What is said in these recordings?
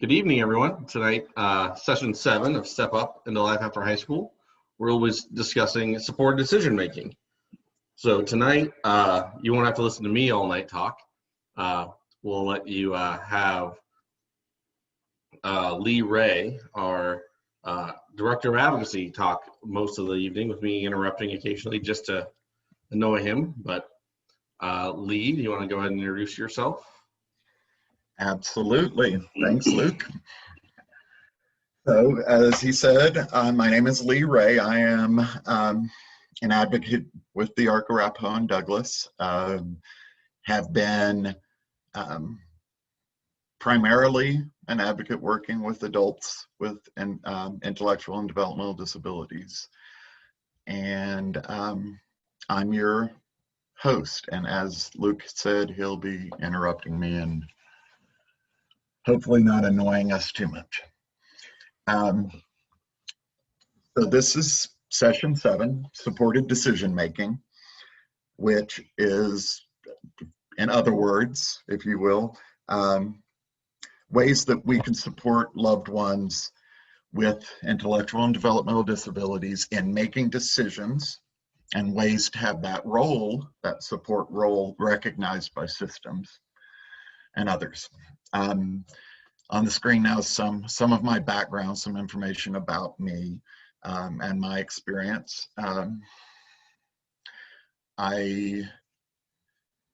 Good evening, everyone. Tonight, session 7 of Step Up into Life After High School. We're always discussing supported decision making. So tonight, you won't have to listen to me all night talk. We'll let you have Lee Ray, our Director of Advocacy, talk most of the evening with me interrupting occasionally just to annoy him. But Lee, do you want to go ahead and introduce yourself? Absolutely. Thanks, Luke. So, as he said, my name is Lee Ray. I am an advocate with the Arapahoe in Douglas. Have been primarily an advocate working with adults with intellectual and developmental disabilities. And I'm your host. And as Luke said, he'll be interrupting me and hopefully not annoying us too much. So this is session 7, supported decision making, which is, in other words, if you will, ways that we can support loved ones with intellectual and developmental disabilities in making decisions, and ways to have that role, that support role, recognized by systems and others. On the screen now, some of my background, some information about me and my experience. One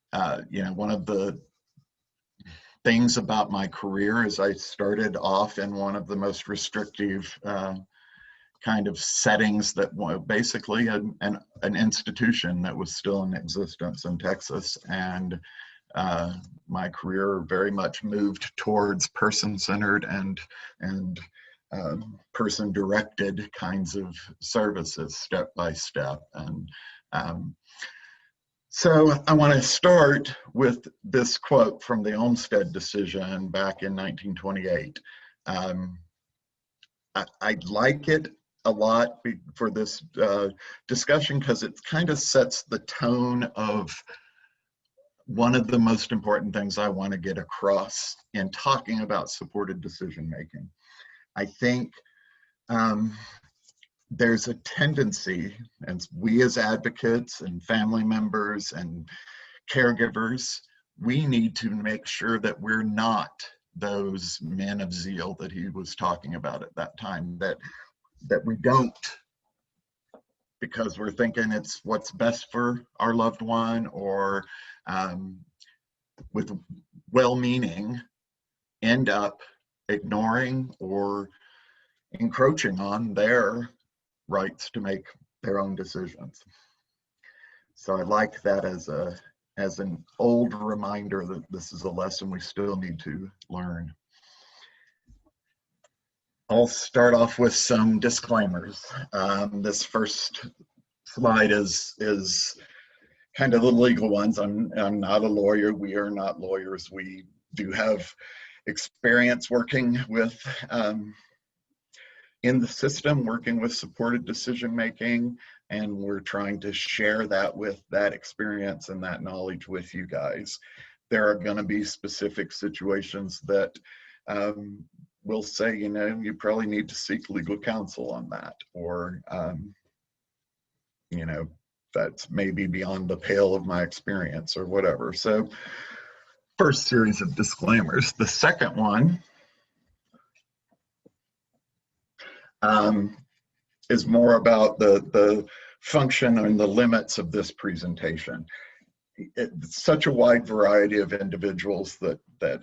of the things about my career is I started off in one of the most restrictive kind of settings that basically an institution that was still in existence in Texas, and my career very much moved towards person-centered and person-directed kinds of services, step by step. And so I want to start with this quote from the Olmsted decision back in 1928. I like it a lot for this discussion because it kind of sets the tone of one of the most important things I want to get across in talking about supported decision making. I think there's a tendency, and we as advocates and family members and caregivers, we need to make sure that we're not those men of zeal that he was talking about at that time, that we don't, because we're thinking it's what's best for our loved one, or with well-meaning, end up ignoring or encroaching on their rights to make their own decisions. So I like that as an old reminder that this is a lesson we still need to learn. I'll start off with some disclaimers. This first slide is kind of the legal ones. I'm not a lawyer. We are not lawyers. We do have experience working with in the system, working with supported decision making, and we're trying to share that experience and that knowledge with you guys. There are going to be specific situations that we'll say, you probably need to seek legal counsel on that, or that's maybe beyond the pale of my experience or whatever. So first series of disclaimers. The second one is more about the function and the limits of this presentation. It's such a wide variety of individuals that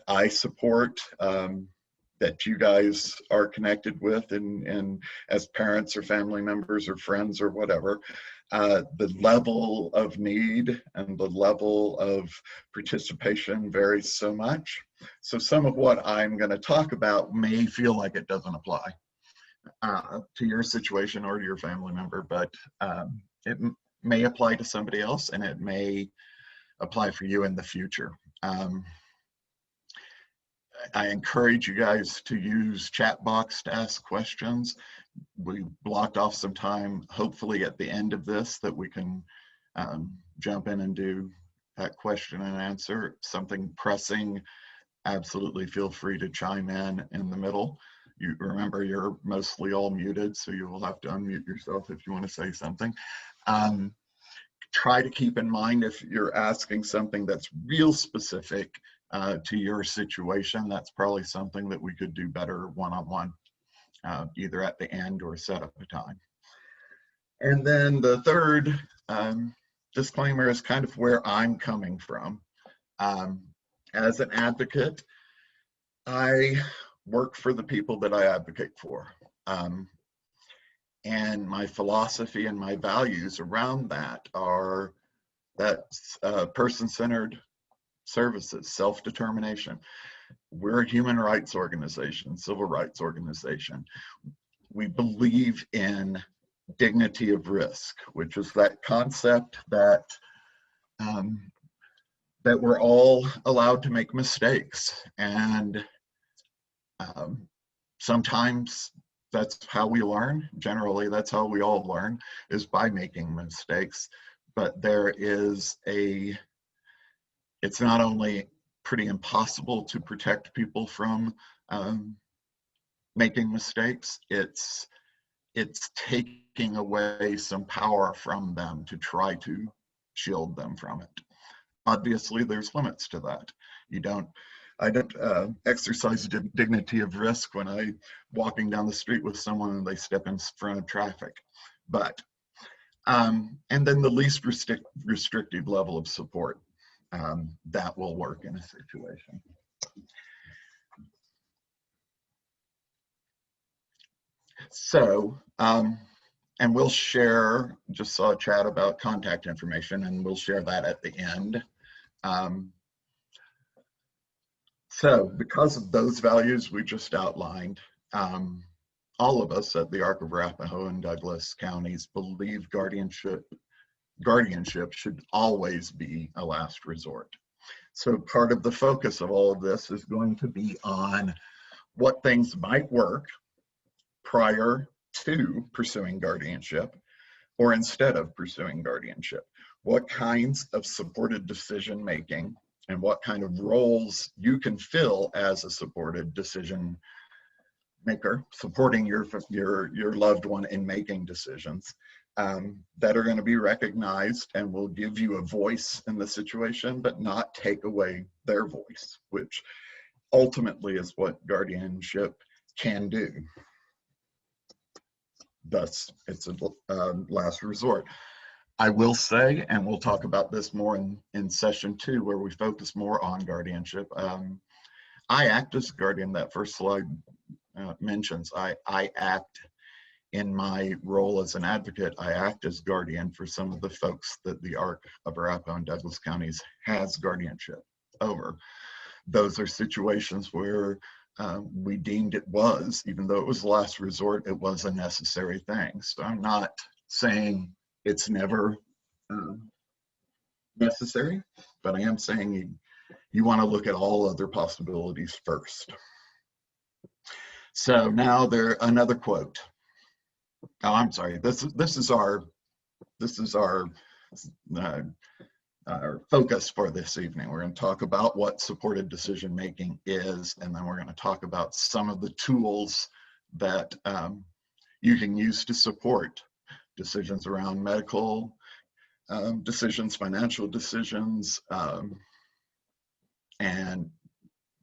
I support, that you guys are connected with, and as parents or family members or friends or whatever. The level of need and the level of participation varies so much. So some of what I'm going to talk about may feel like it doesn't apply to your situation or to your family member, but it may apply to somebody else, and it may apply for you in the future. I encourage you guys to use chat box to ask questions. We blocked off some time, hopefully at the end of this, that we can jump in and do that question and answer. Something pressing absolutely feel free to chime in the middle. You remember you're mostly all muted, so you will have to unmute yourself if you want to say something. Try to keep in mind if you're asking something that's real specific to your situation, that's probably something that we could do better one-on-one, either at the end or set up a time. And then the third disclaimer is kind of where I'm coming from. As an advocate, I work for the people that I advocate for. And my philosophy and my values around that are that's person-centered services, self-determination. We're a human rights organization, civil rights organization. We believe in dignity of risk, which is that concept that that we're all allowed to make mistakes, and sometimes that's how we learn. Generally, that's how we all learn, is by making mistakes. But there is it's not only pretty impossible to protect people from making mistakes, it's taking away some power from them to try to shield them from it. Obviously, there's limits to that. I don't exercise dignity of risk when I'm walking down the street with someone and they step in front of traffic. But, and then the least restrictive level of support, that will work in a situation. So, and we'll share, just saw a chat about contact information, and we'll share that at the end. So because of those values we just outlined, all of us at the Arc of Arapahoe and Douglas counties believe guardianship should always be a last resort. So part of the focus of all of this is going to be on what things might work prior to pursuing guardianship or instead of pursuing guardianship. What kinds of supported decision making and what kind of roles you can fill as a supported decision maker, supporting your loved one in making decisions that are going to be recognized and will give you a voice in the situation, but not take away their voice, which ultimately is what guardianship can do. Thus, it's a last resort. I will say, and we'll talk about this more in session 2, where we focus more on guardianship. I act as guardian. That first slide mentions I act in my role as an advocate. I act as guardian for some of the folks that the Arc of Arapahoe and Douglas counties has guardianship over. Those are situations where we deemed it was, even though it was last resort, it was a necessary thing. So I'm not saying it's never necessary, but I am saying you want to look at all other possibilities first. So now another quote. Oh, I'm sorry. This is our focus for this evening. We're going to talk about what supported decision making is, and then we're going to talk about some of the tools that you can use to support decisions around medical decisions, financial decisions, and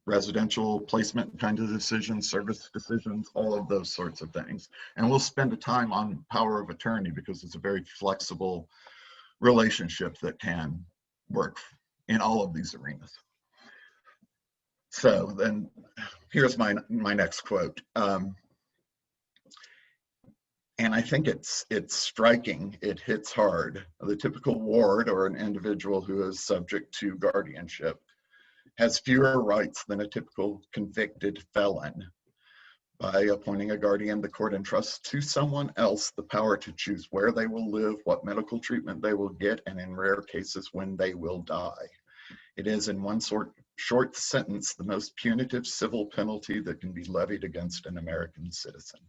residential placement kind of decisions, service decisions, all of those sorts of things. And we'll spend a time on power of attorney because it's a very flexible relationship that can work in all of these arenas. So then here's my next quote. And I think it's striking, it hits hard. The typical ward or an individual who is subject to guardianship has fewer rights than a typical convicted felon. By appointing a guardian, the court entrusts to someone else the power to choose where they will live, what medical treatment they will get, and in rare cases, when they will die. It is, in one short sentence, the most punitive civil penalty that can be levied against an American citizen.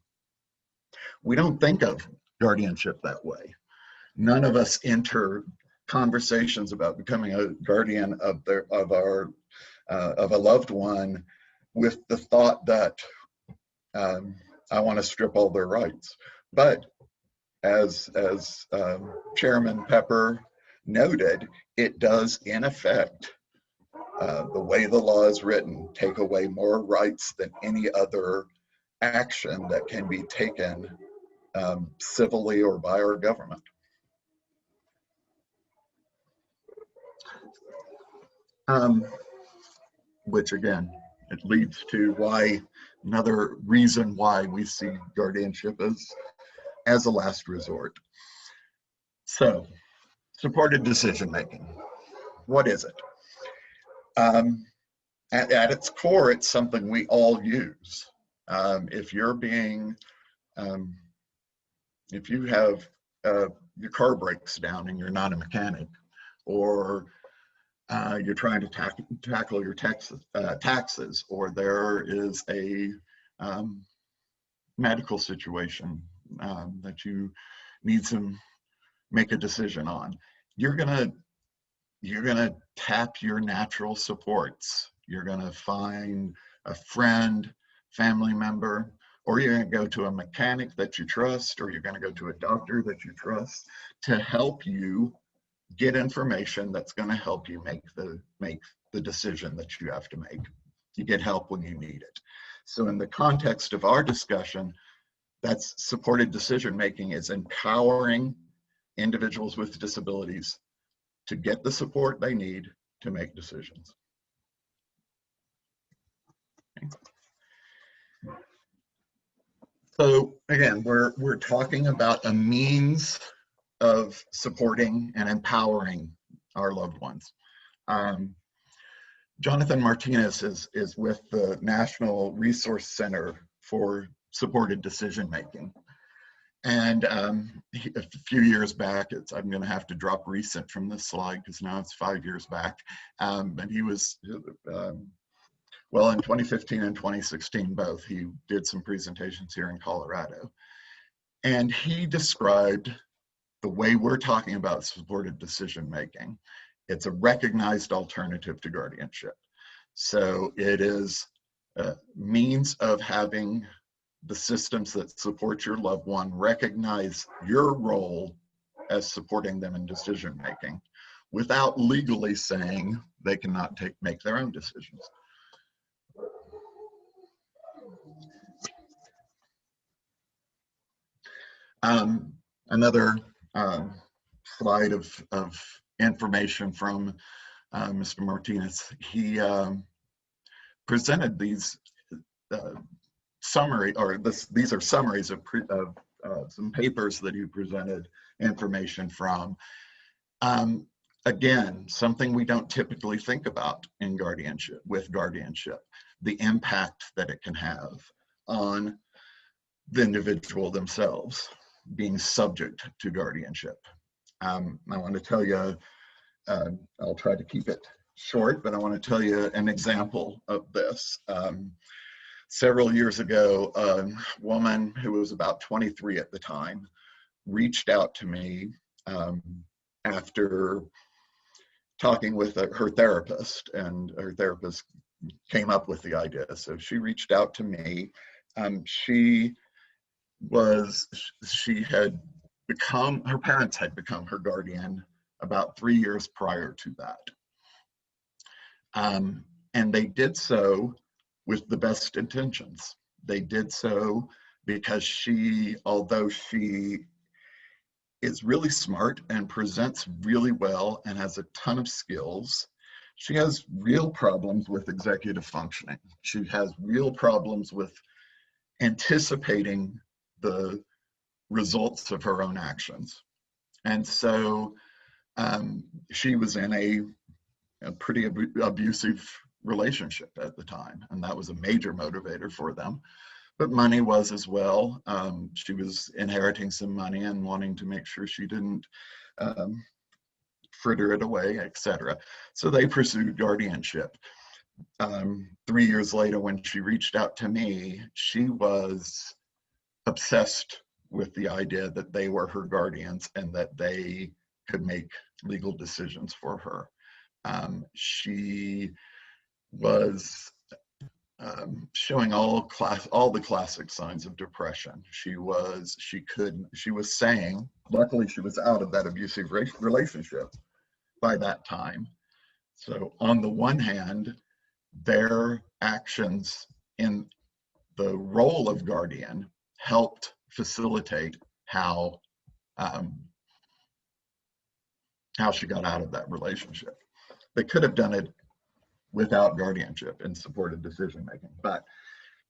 We don't think of guardianship that way. None of us enter conversations about becoming a guardian of our of a loved one with the thought that I want to strip all their rights. But as Chairman Pepper noted, it does in effect, the way the law is written, take away more rights than any other action that can be taken civilly or by our government. Which again, it leads to why, another reason why we see guardianship as a last resort. So, supported decision making. What is it? At its core, it's something we all use. If you're being, if you have your car breaks down and you're not a mechanic, or you're trying to tackle your taxes, or there is a medical situation that you need to make a decision on, you're gonna tap your natural supports. You're gonna find a friend, family member, or you're gonna go to a mechanic that you trust, or you're gonna go to a doctor that you trust to help you get information that's gonna help you make the decision that you have to make. You get help when you need it. So in the context of our discussion, that's supported decision making is empowering individuals with disabilities to get the support they need to make decisions. Okay. So again, we're talking about a means of supporting and empowering our loved ones. Jonathan Martinez is with the National Resource Center for Supported Decision Making. And a few years back, I'm going to have to drop recent from this slide because now it's 5 years back. And he was, well, in 2015 and 2016 both, he did some presentations here in Colorado. And he described the way we're talking about supported decision making. It's a recognized alternative to guardianship. So it is a means of having the systems that support your loved one recognize your role as supporting them in decision making without legally saying they cannot make their own decisions. Another slide of information from Mr. Martinez. He presented these these are summaries of some papers that he presented information from. Again, something we don't typically think about in guardianship, the impact that it can have on the individual themselves being subject to guardianship. I want to tell you, I'll try to keep it short, but I want to tell you an example of this. Several years ago, a woman who was about 23 at the time reached out to me after talking with her therapist, and her therapist came up with the idea. So she reached out to me. Her parents had become her guardian about 3 years prior to that. And they did so with the best intentions. They did so because although she is really smart and presents really well and has a ton of skills, she has real problems with executive functioning. She has real problems with anticipating the results of her own actions. And so she was in a pretty abusive relationship at the time, and that was a major motivator for them. But money was as well. She was inheriting some money and wanting to make sure she didn't fritter it away, etc. So they pursued guardianship. 3 years later, when she reached out to me, she was obsessed with the idea that they were her guardians and that they could make legal decisions for her. She was showing all the classic signs of depression. She was saying, luckily she was out of that abusive relationship by that time. So on the one hand, their actions in the role of guardian helped facilitate how she got out of that relationship. They could have done it without guardianship and supported decision making. But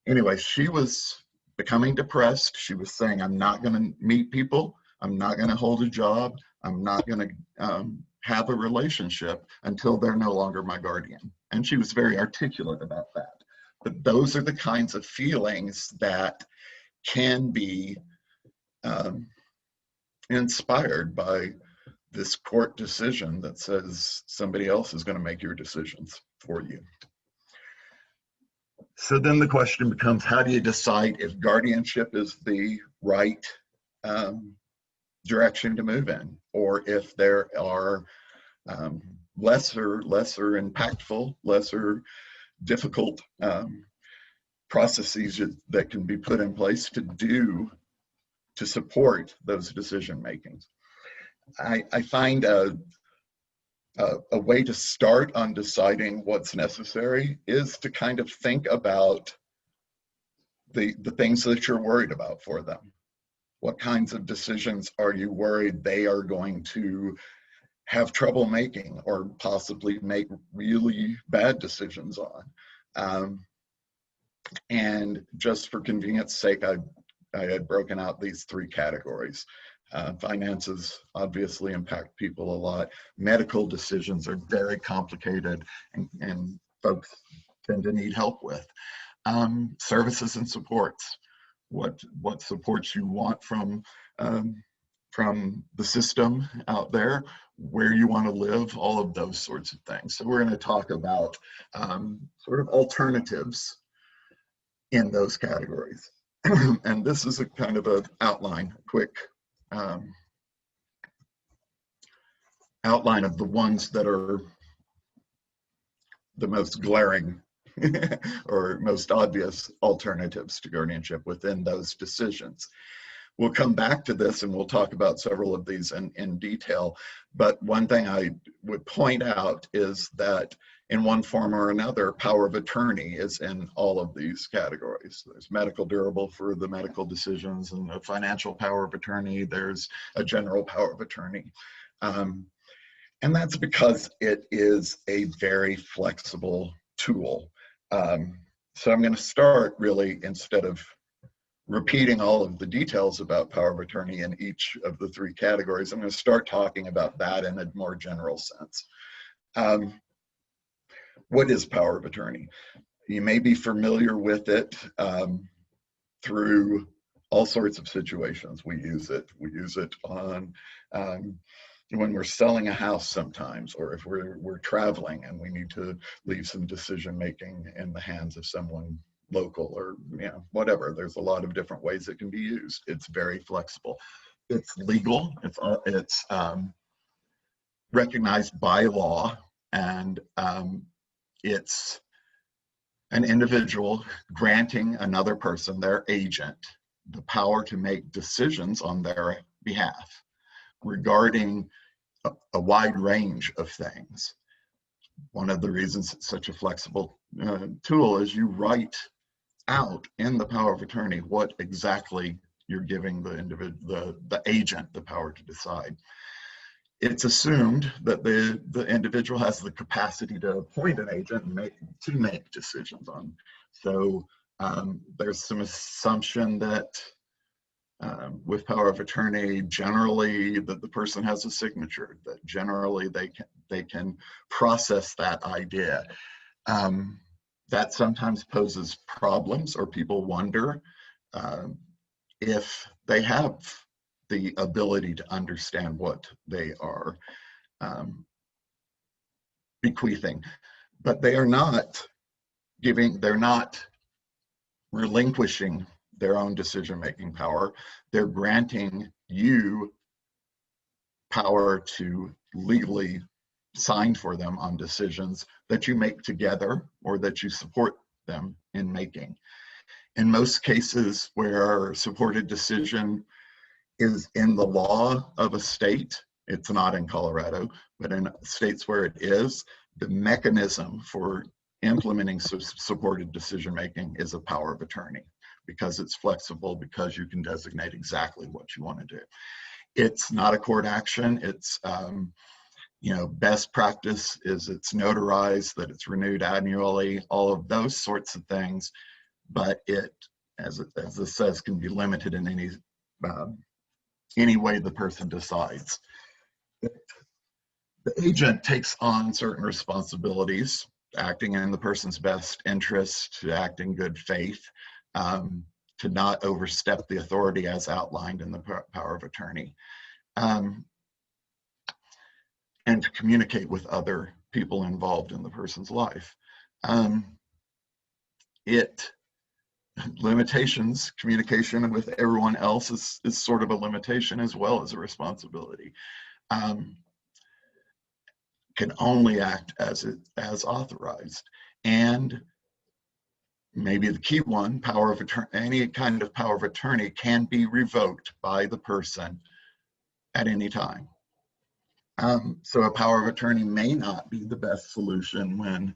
anyway, she was becoming depressed. She was saying, I'm not going to meet people. I'm not going to hold a job. I'm not going to have a relationship until they're no longer my guardian. And she was very articulate about that. But those are the kinds of feelings that can be inspired by this court decision that says somebody else is going to make your decisions for you. So then the question becomes, how do you decide if guardianship is the right direction to move in, or if there are lesser impactful, lesser difficult processes that can be put in place to support those decision makings. I find a way to start on deciding what's necessary is to kind of think about the things that you're worried about for them. What kinds of decisions are you worried they are going to have trouble making, or possibly make really bad decisions on? And just for convenience sake, I had broken out these three categories. Finances obviously impact people a lot. Medical decisions are very complicated and folks tend to need help with. Services and supports, what supports you want from the system out there, where you want to live, all of those sorts of things. So we're going to talk about sort of alternatives in those categories. And this is a kind of an outline, quick outline of the ones that are the most glaring or most obvious alternatives to guardianship within those decisions. We'll come back to this and we'll talk about several of these in detail. But one thing I would point out is that in one form or another, power of attorney is in all of these categories. There's medical durable for the medical decisions, and a financial power of attorney. There's a general power of attorney. And that's because it is a very flexible tool. So I'm going to start really, instead of repeating all of the details about power of attorney in each of the three categories, I'm going to start talking about that in a more general sense. What is power of attorney? You may be familiar with it through all sorts of situations. We use it on when we're selling a house sometimes, or if we're traveling and we need to leave some decision making in the hands of someone local, or whatever. There's a lot of different ways it can be used. It's very flexible. It's legal. It's recognized by law, and it's an individual granting another person, their agent, the power to make decisions on their behalf regarding a wide range of things. One of the reasons it's such a flexible tool is you write out in the power of attorney what exactly you're giving the individual, the agent, the power to decide. It's assumed that the individual has the capacity to appoint an agent and make decisions on. So there's some assumption that with power of attorney, generally that the person has a signature, that generally they can process that idea. That sometimes poses problems, or people wonder if they have the ability to understand what they are bequeathing. But they are not they're not relinquishing their own decision-making power. They're granting you power to legally signed for them on decisions that you make together or that you support them in making. In most cases where supported decision is in the law of a state, it's not in Colorado, but in states where it is, the mechanism for implementing supported decision making is a power of attorney, because it's flexible, because you can designate exactly what you want to do. It's not a court action. It's best practice is it's notarized, that it's renewed annually, all of those sorts of things. But it, as it says, can be limited in any way the person decides. The agent takes on certain responsibilities, acting in the person's best interest, to act in good faith, to not overstep the authority as outlined in the power of attorney, and to communicate with other people involved in the person's life. Limitations, communication with everyone else is sort of a limitation as well as a responsibility. Can only act as authorized. And maybe the key one, power of attorney, any kind of power of attorney can be revoked by the person at any time. So a power of attorney may not be the best solution when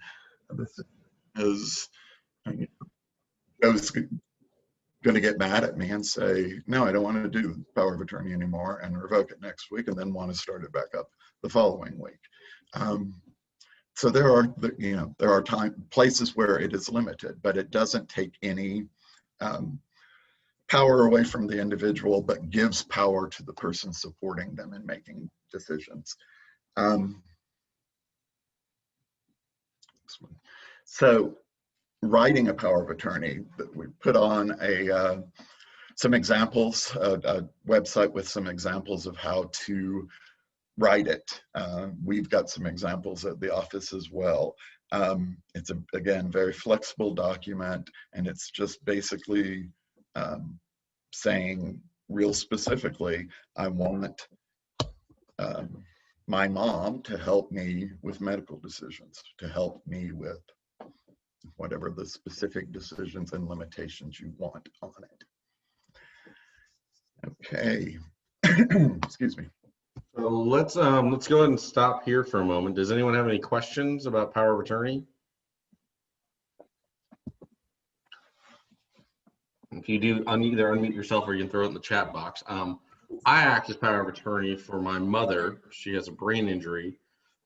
this is going to get mad at me and say, no, I don't want to do power of attorney anymore, and revoke it next week, and then want to start it back up the following week. So there are places where it is limited, but it doesn't take any power away from the individual, but gives power to the person supporting them in making decisions. So writing a power of attorney, that we put on some examples, a website with some examples of how to write it. We've got some examples at the office as well. It's again, very flexible document, and it's just basically saying real specifically, I want my mom to help me with medical decisions, to help me with whatever the specific decisions and limitations you want on it. Okay, excuse me. So let's go ahead and stop here for a moment. Does anyone have any questions about power of attorney? If you do, either unmute yourself or you can throw it in the chat box. I act as power of attorney for my mother. She has a brain injury.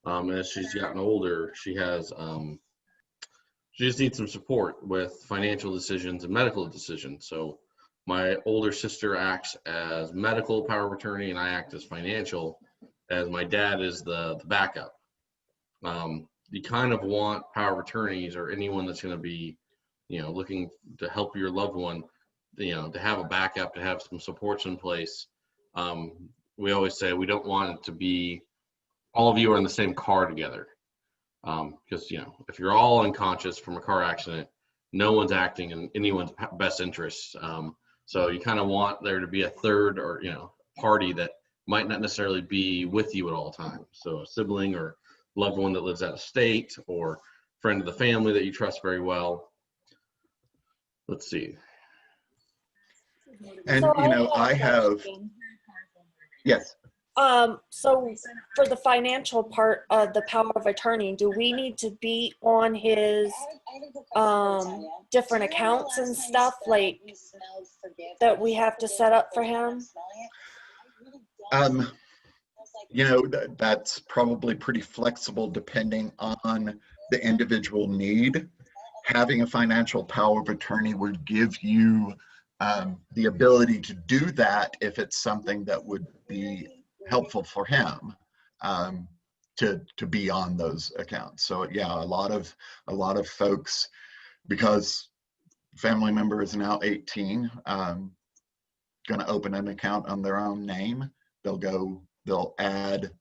As she's gotten older, she just needs some support with financial decisions and medical decisions. So my older sister acts as medical power of attorney, and I act as financial, as my dad is the backup. You kind of want power of attorneys, or anyone that's going to be, looking to help your loved one, to have a backup, to have some supports in place. We always say we don't want it to be all of you are in the same car together. Because, if you're all unconscious from a car accident, no one's acting in anyone's best interests. So you kind of want there to be a third, or, party that might not necessarily be with you at all times. So a sibling or loved one that lives out of state, or friend of the family that you trust very well. Let's see. And, So I have, yes. So for the financial part of the power of attorney, do we need to be on his different accounts and stuff like that we have to set up for him? That's probably pretty flexible depending on the individual need. Having a financial power of attorney would give you the ability to do that if it's something that would be helpful for him to be on those accounts. So yeah, a lot of folks, because family member is now 18, going to open an account on their own name, they'll add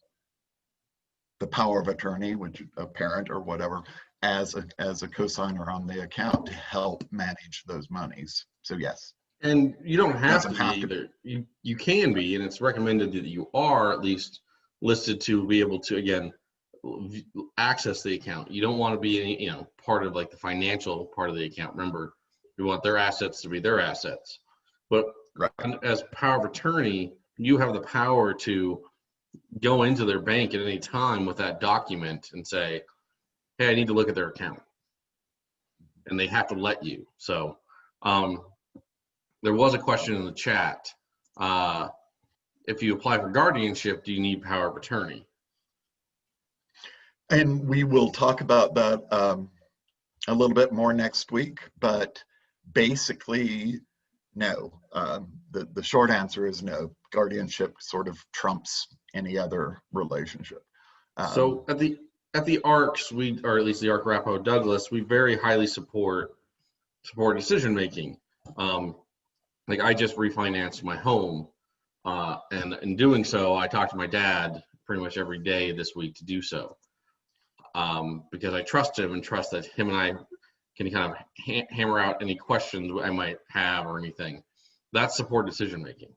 the power of attorney, which a parent or whatever, as a cosigner on the account to help manage those monies. So yes. And you don't have to be either. You can be, and it's recommended that you are at least listed to be able to, again, access the account. You don't want to be, part of like the financial part of the account. Remember, you want their assets to be their assets. But Right. as power of attorney, you have the power to go into their bank at any time with that document and say, hey, I need to look at their account. And they have to let you. So there was a question in the chat. If you apply for guardianship, do you need power of attorney? And we will talk about that a little bit more next week, but basically, no. The short answer is no. Guardianship sort of trumps any other relationship. So at the ARCs, or at least the ARC Arapahoe Douglas, we very highly support decision making. Like I just refinanced my home, and in doing so, I talked to my dad pretty much every day this week to do so, because I trust him and trust that him and I can kind of hammer out any questions I might have or anything. That's support decision making.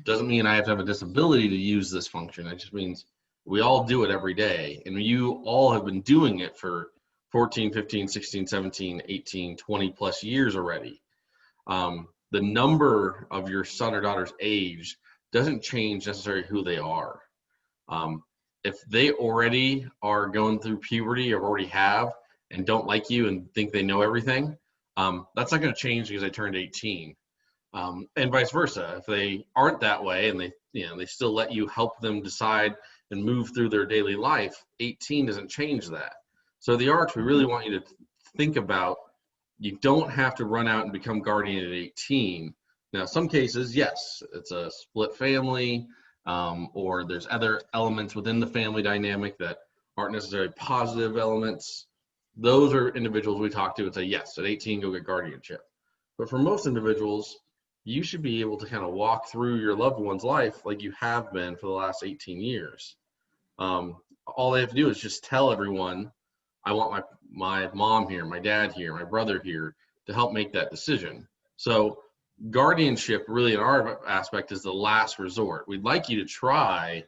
Doesn't mean I have to have a disability to use this function. It just means we all do it every day, and you all have been doing it for 14, 15, 16, 17, 18, 20 plus years already. The number of your son or daughter's age doesn't change necessarily who they are. If they already are going through puberty or already have and don't like you and think they know everything, that's not going to change because they turned 18. And vice versa. If they aren't that way and they still let you help them decide and move through their daily life, 18 doesn't change that. So the ARCs, we really want you to think about, you don't have to run out and become guardian at 18. Now, some cases, yes, it's a split family, or there's other elements within the family dynamic that aren't necessarily positive elements. Those are individuals we talk to and say, yes, at 18, go get guardianship. But for most individuals, you should be able to kind of walk through your loved one's life like you have been for the last 18 years. All they have to do is just tell everyone, I want my mom here, my dad here, my brother here to help make that decision. So guardianship really in our aspect is the last resort. We'd like you to try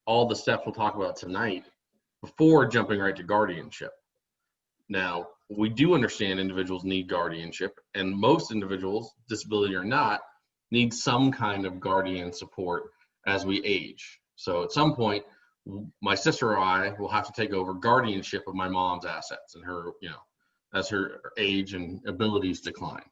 all the steps we'll talk about tonight before jumping right to guardianship. Now, we do understand individuals need guardianship, and most individuals, disability or not, need some kind of guardian support as we age. So at some point, my sister or I will have to take over guardianship of my mom's assets and her, as her age and abilities decline.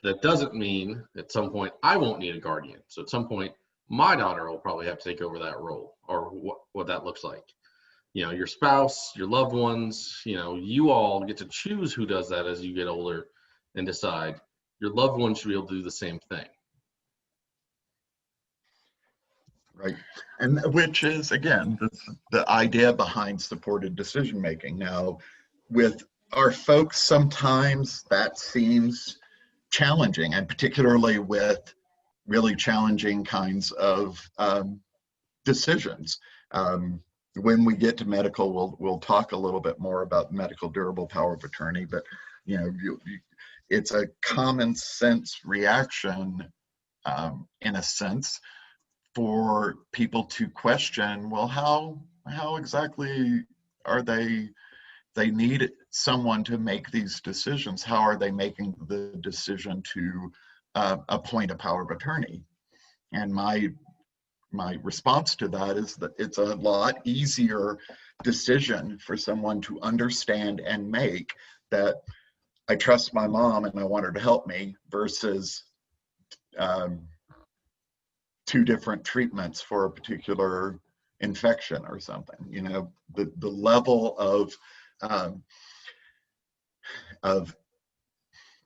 That doesn't mean at some point I won't need a guardian. So at some point, my daughter will probably have to take over that role, or what that looks like. Your spouse, your loved ones, you all get to choose who does that as you get older and decide. Your loved ones should be able to do the same thing. Right. And which is, again, the idea behind supported decision making. Now, with our folks, sometimes that seems challenging, and particularly with really challenging kinds of decisions. When we get to medical, we'll talk a little bit more about medical durable power of attorney, but it's a common sense reaction, in a sense, for people to question, well, how exactly are they need someone to make these decisions? How are they making the decision to appoint a power of attorney? And my response to that is that it's a lot easier decision for someone to understand and make that I trust my mom and I want her to help me versus two different treatments for a particular infection or something. The level of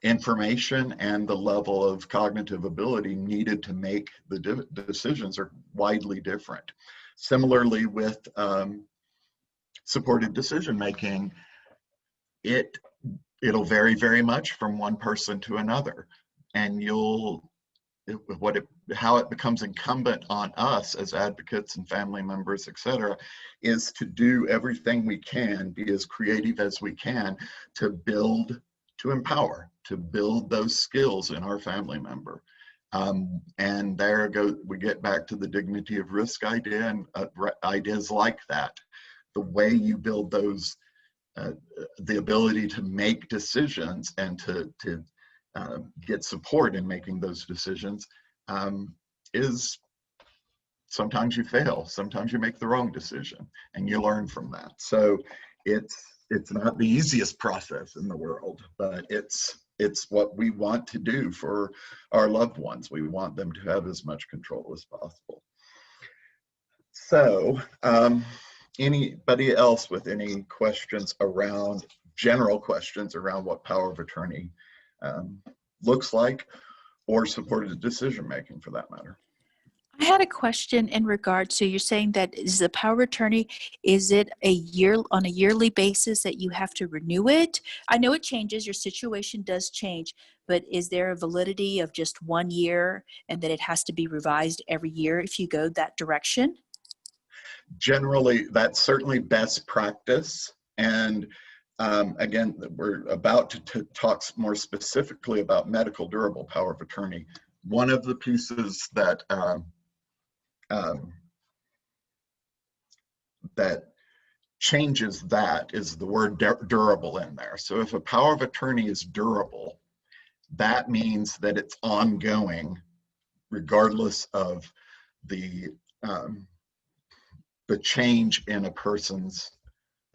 information and the level of cognitive ability needed to make the decisions are widely different. Similarly with supported decision making, it'll vary very much from one person to another, and how it becomes incumbent on us as advocates and family members, etc., is to do everything we can, be as creative as we can to empower, to build those skills in our family member. And we get back to the dignity of risk idea and ideas like that. The way you build those, the ability to make decisions and to get support in making those decisions is sometimes you fail, sometimes you make the wrong decision, and you learn from that. So it's not the easiest process in the world, but it's what we want to do for our loved ones. We want them to have as much control as possible. So anybody else with any questions around, general questions around what power of attorney looks like, or supported decision making for that matter? I had a question in regards to, you're saying that is the power of attorney, is it on a yearly basis that you have to renew it? I know it changes, your situation does change, but is there a validity of just 1 year and that it has to be revised every year if you go that direction? Generally, that's certainly best practice. And again, we're about to talk more specifically about medical durable power of attorney. One of the pieces that that changes that is the word durable in there. So if a power of attorney is durable, that means that it's ongoing regardless of the change in a person's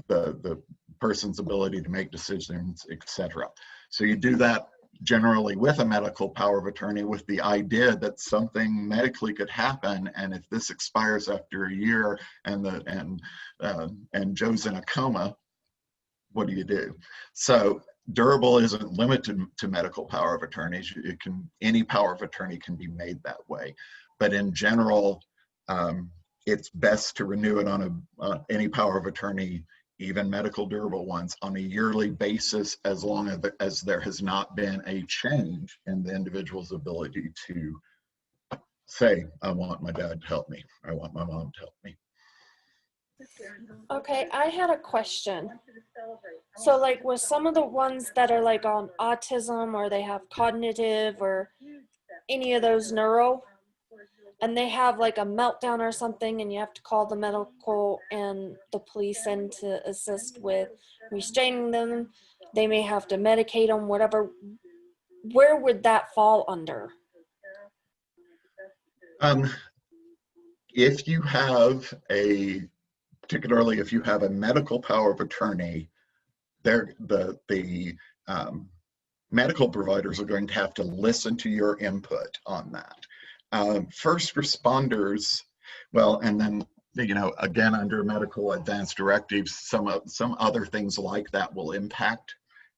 the person's ability to make decisions, etc. So you do that generally with a medical power of attorney with the idea that something medically could happen, and if this expires after a year and Joe's in a coma, what do you do? So durable isn't limited to medical power of attorneys. Any power of attorney can be made that way, but in general, it's best to renew it on any power of attorney, even medical durable ones, on a yearly basis, as long as there has not been a change in the individual's ability to say, I want my dad to help me, I want my mom to help me. Okay, I had a question. So like with some of the ones that are like on autism, or they have cognitive or any of those neuro, and they have like a meltdown or something, and you have to call the medical and the police in to assist with restraining them, they may have to medicate them, whatever, where would that fall under? If you have particularly if you have a medical power of attorney, the medical providers are going to have to listen to your input on that. First responders, well, and then, again, under medical advanced directives, some other things like that will impact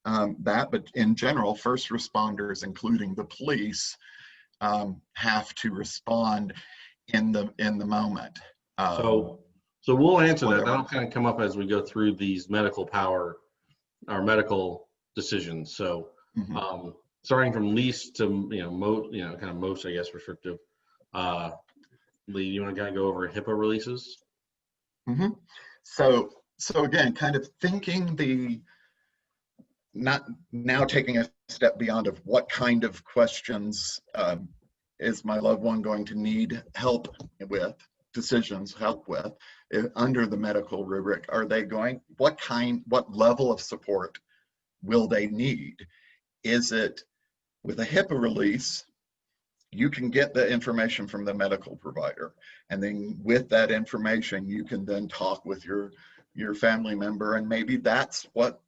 that, but in general, first responders, including the police, have to respond in the moment. So we'll answer that. That'll kind of come up as we go through these medical power or medical decisions. So starting from least to kind of most, I guess, restrictive. Lee, you want to kind of go over HIPAA releases? So again, kind of thinking not now taking a step beyond of what kind of questions is my loved one going to need help with, under the medical rubric. Are they what level of support will they need? Is it with a HIPAA release, you can get the information from the medical provider, and then with that information, you can then talk with your family member, and maybe that's what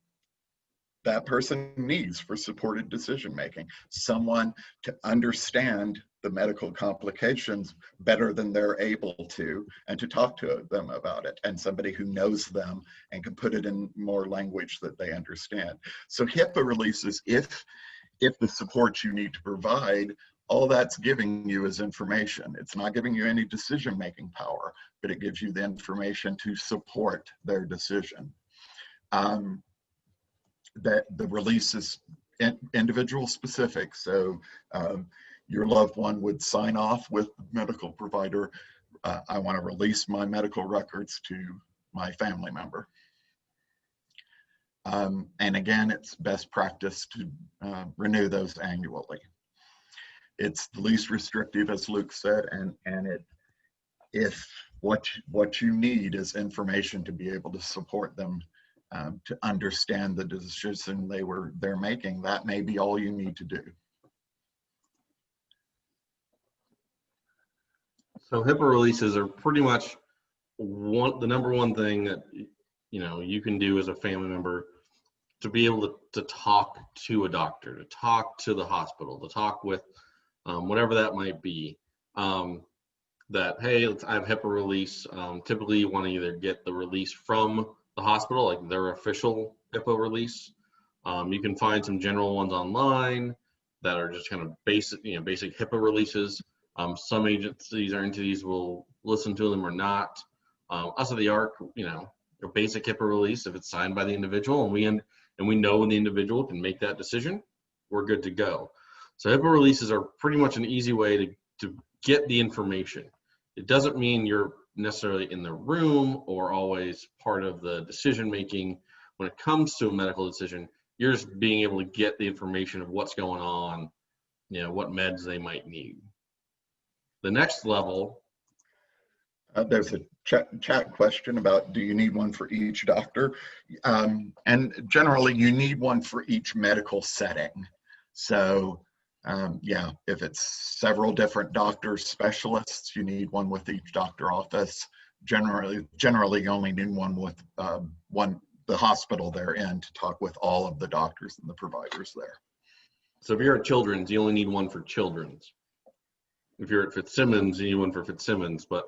that person needs for supported decision making. Someone to understand the medical complications better than they're able to, and to talk to them about it, and somebody who knows them and can put it in more language that they understand. So HIPAA releases, if the support you need to provide, all that's giving you is information. It's not giving you any decision-making power, but it gives you the information to support their decision. That the release is individual specific. So your loved one would sign off with the medical provider, I want to release my medical records to my family member. And again, it's best practice to renew those annually. it's the least restrictive, as Luke said, and if what you need is information to be able to support them to understand the decision they're making, that may be all you need to do. So HIPAA releases are pretty much the number one thing that you can do as a family member to be able to talk to a doctor, to talk to the hospital, to talk with whatever that might be. That, hey, I have HIPAA release. Typically, you want to either get the release from the hospital, like their official HIPAA release. You can find some general ones online that are just kind of basic HIPAA releases. Some agencies or entities will listen to them or not. Us at the ARC, a basic HIPAA release, if it's signed by the individual and we know the individual can make that decision, we're good to go. So HIPAA releases are pretty much an easy way to get the information. It doesn't mean you're necessarily in the room or always part of the decision making. When it comes to a medical decision, you're just being able to get the information of what's going on, what meds they might need. The next level. There's a chat question about, do you need one for each doctor? And generally, you need one for each medical setting. So, yeah, if it's several different doctors, specialists, you need one with each doctor office. Generally, you only need one with the hospital they're in to talk with all of the doctors and the providers there. So if you're at Children's, you only need one for Children's. If you're at Fitzsimmons, you need one for Fitzsimmons. But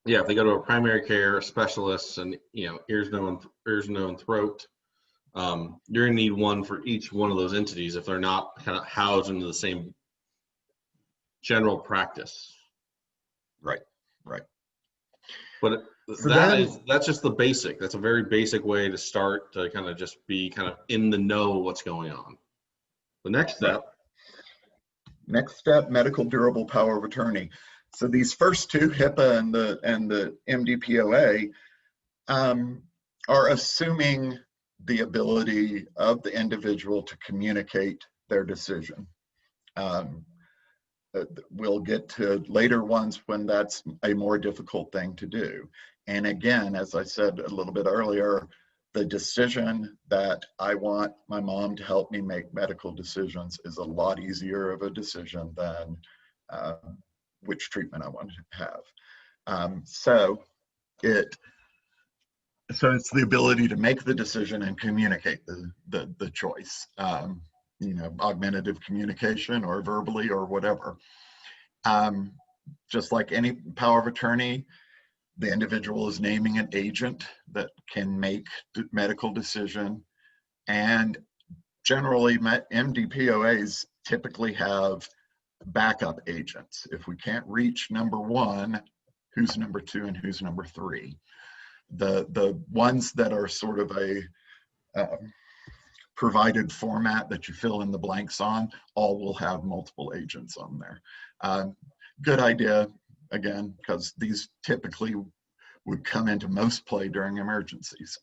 yeah, if they go to a primary care specialist and ears, nose, and throat, you're gonna need one for each one of those entities if they're not kind of housed into the same general practice. Right. But that's just the basic. That's a very basic way to start to kind of just be kind of in the know what's going on. The next step. Next step, medical durable power of attorney. So these first two, HIPAA and the MDPOA, are assuming the ability of the individual to communicate their decision. We'll get to later ones when that's a more difficult thing to do. And again, as I said a little bit earlier, the decision that I want my mom to help me make medical decisions is a lot easier of a decision than which treatment I want to have. So it's the ability to make the decision and communicate the choice, augmentative communication or verbally or whatever. Just like any power of attorney, the individual is naming an agent that can make the medical decision, and generally MDPOAs typically have backup agents. If we can't reach number one, who's number two and who's number three? The ones that are sort of a provided format that you fill in the blanks on, all will have multiple agents on there. Good idea, again, because these typically would come into most play during emergencies.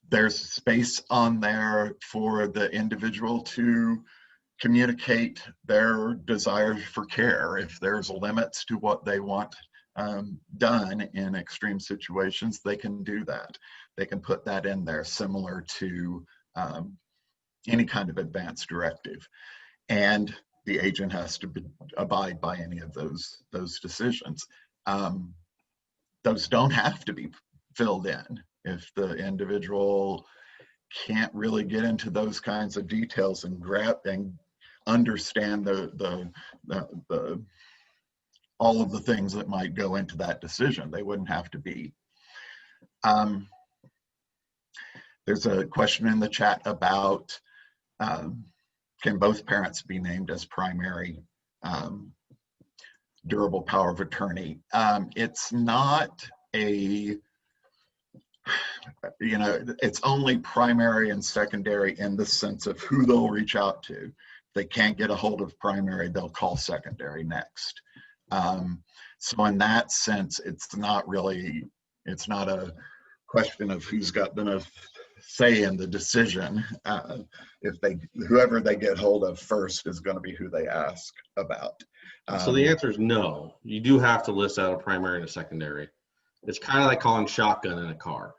There's space on there for the individual to communicate their desire for care. If there's limits to what they want done in extreme situations, they can do that. They can put that in there, similar to any kind of advance directive. And the agent has to abide by any of those decisions. Those don't have to be filled in. If the individual can't really get into those kinds of details and understand all of the things that might go into that decision, they wouldn't have to be. There's a question in the chat about can both parents be named as primary durable power of attorney? It's not it's only primary and secondary in the sense of who they'll reach out to. If they can't get a hold of primary, they'll call secondary next. So in that sense, it's not a question of who's got the say in the decision. Whoever they get hold of first is going to be who they ask about. So the answer is no. You do have to list out a primary and a secondary. It's kind of like calling shotgun in a car.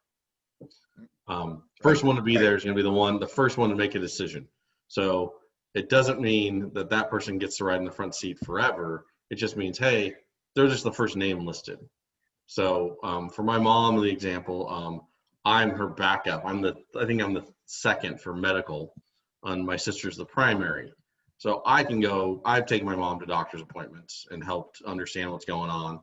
First one to be there is going to be the first one to make a decision. So it doesn't mean that that person gets to ride in the front seat forever. It just means, hey, they're just the first name listed. So for my mom, the example, I'm her backup. I think I'm the second for medical, and my sister's the primary. So I've taken my mom to doctor's appointments and helped understand what's going on.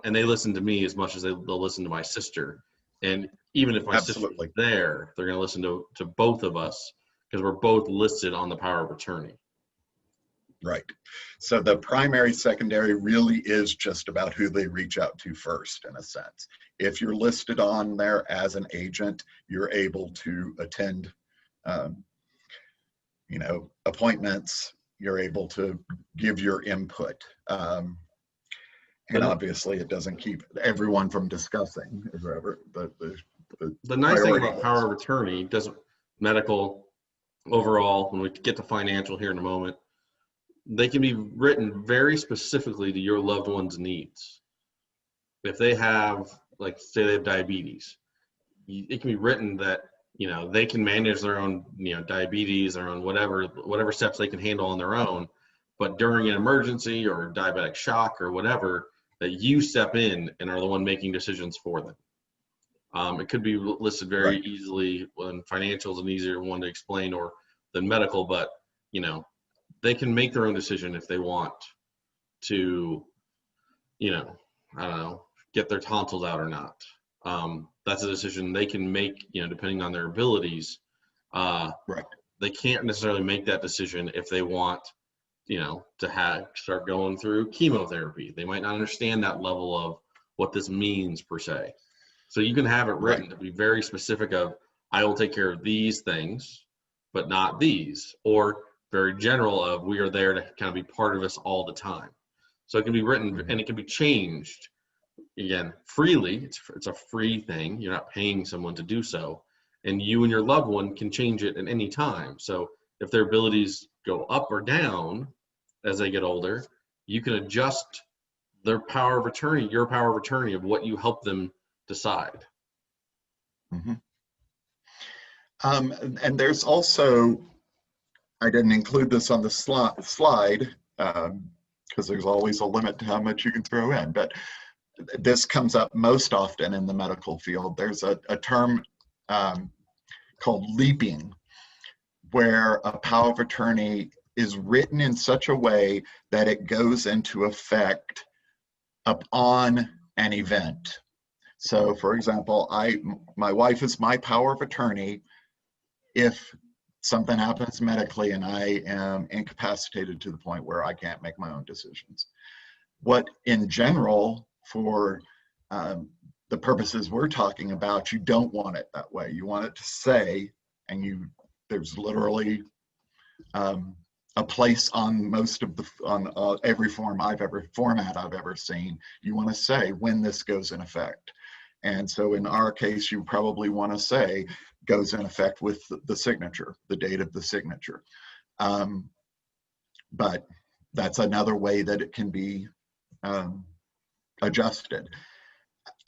And they listen to me as much as they'll listen to my sister. And even if my sister's there, they're going to listen to both of us because we're both listed on the power of attorney. Right. So the primary, secondary really is just about who they reach out to first, in a sense. If you're listed on there as an agent, you're able to attend, appointments. You're able to give your input. And obviously, it doesn't keep everyone from discussing the nice thing about power of attorney doesn't medical overall. When we get to financial here in a moment, they can be written very specifically to your loved one's needs. If they have, like, say they have diabetes, it can be written that, they can manage their own, diabetes, their own whatever steps they can handle on their own. But during an emergency or diabetic shock or whatever, that you step in and are the one making decisions for them. It could be listed very easily when financial is an easier one to explain than medical, but, they can make their own decision if they want to, I don't know, get their tonsils out or not. That's a decision they can make, depending on their abilities. They can't necessarily make that decision if they want, to start going through chemotherapy. They might not understand that level of what this means per se. So you can have it written to be very specific of, I will take care of these things, but not these, or very general of, we are there to kind of be part of us all the time. So it can be written and it can be changed, again, freely. It's a free thing. You're not paying someone to do so. And you and your loved one can change it at any time. So if their abilities go up or down as they get older, you can adjust their power of attorney, your power of attorney, of what you help them decide. And there's also, I didn't include this on the slide because there's always a limit to how much you can throw in, but this comes up most often in the medical field. There's a term called leaping, where a power of attorney is written in such a way that it goes into effect upon an event. So, for example, my wife is my power of attorney if something happens medically and I am incapacitated to the point where I can't make my own decisions. What, in general, for the purposes we're talking about, you don't want it that way. You want it to say, and there's literally a place on every format I've ever seen. You want to say when this goes in effect. And so in our case, you probably want to say goes in effect with the signature, the date of the signature. But that's another way that it can be adjusted.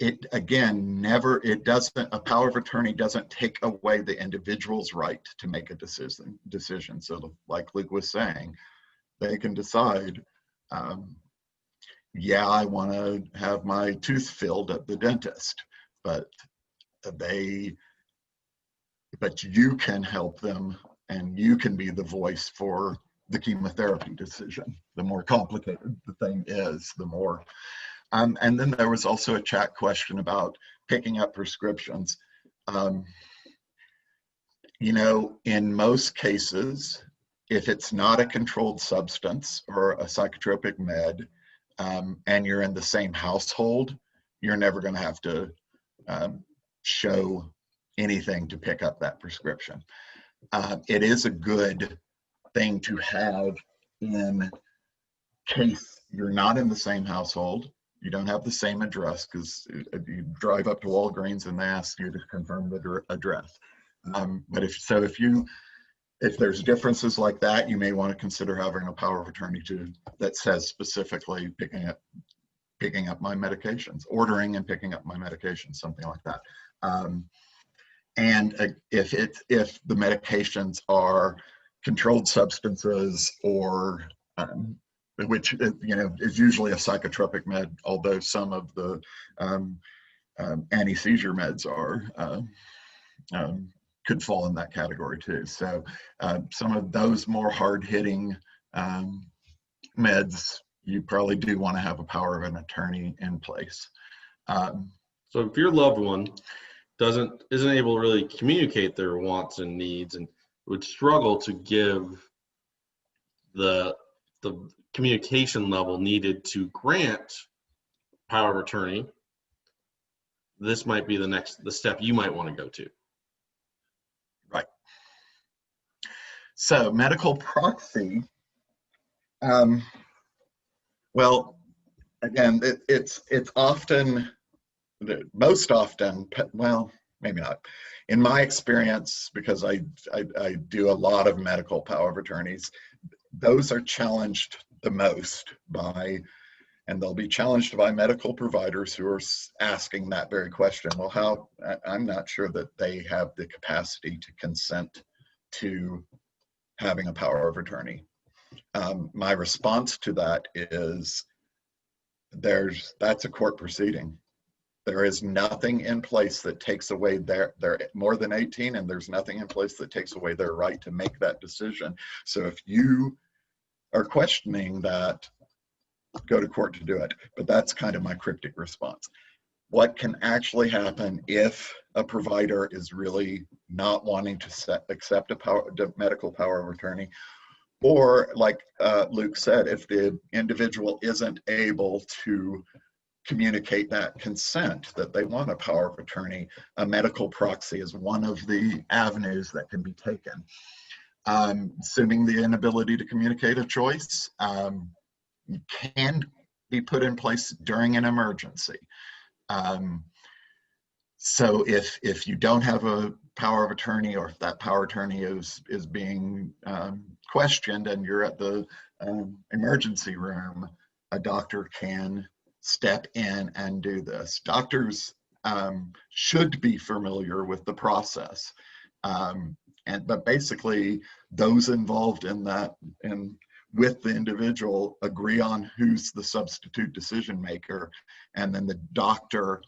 It, again, a power of attorney doesn't take away the individual's right to make a decision. So like Luke was saying, they can decide, yeah, I want to have my tooth filled at the dentist, but you can help them and you can be the voice for the chemotherapy decision. The more complicated the thing is, the more. And then there was also a chat question about picking up prescriptions. In most cases, if it's not a controlled substance or a psychotropic med, and you're in the same household, you're never going to have to show anything to pick up that prescription. It is a good thing to have in case you're not in the same household, you don't have the same address, because you drive up to Walgreens and they ask you to confirm the address. But if there's differences like that, you may want to consider having a power of attorney that says specifically picking up my medications, ordering and picking up my medications, something like that. And if the medications are controlled substances or which is usually a psychotropic med, although some of the anti-seizure meds could fall in that category too. So some of those more hard-hitting meds, you probably do want to have a power of an attorney in place. So if your loved one isn't able to really communicate their wants and needs and would struggle to give the communication level needed to grant power of attorney, this might be the step you might want to go to. Right. So medical proxy, well, again, it's often, most often, well, maybe not. In my experience, because I do a lot of medical power of attorneys, those are challenged the most and they'll be challenged by medical providers who are asking that very question. Well, I'm not sure that they have the capacity to consent to having a power of attorney. My response to that is that's a court proceeding. There is nothing in place that takes away they're more than 18, and there's nothing in place that takes away their right to make that decision. So if you are questioning that, go to court to do it. But that's kind of my cryptic response. What can actually happen if a provider is really not wanting to accept a medical power of attorney, or like Luke said, if the individual isn't able to communicate that consent that they want a power of attorney, a medical proxy is one of the avenues that can be taken. Assuming the inability to communicate a choice can be put in place during an emergency. So if you don't have a power of attorney, or if that power of attorney is being questioned and you're at the emergency room, a doctor can step in and do this. Doctors should be familiar with the process. But basically those involved in that and with the individual agree on who's the substitute decision maker, and then the doctor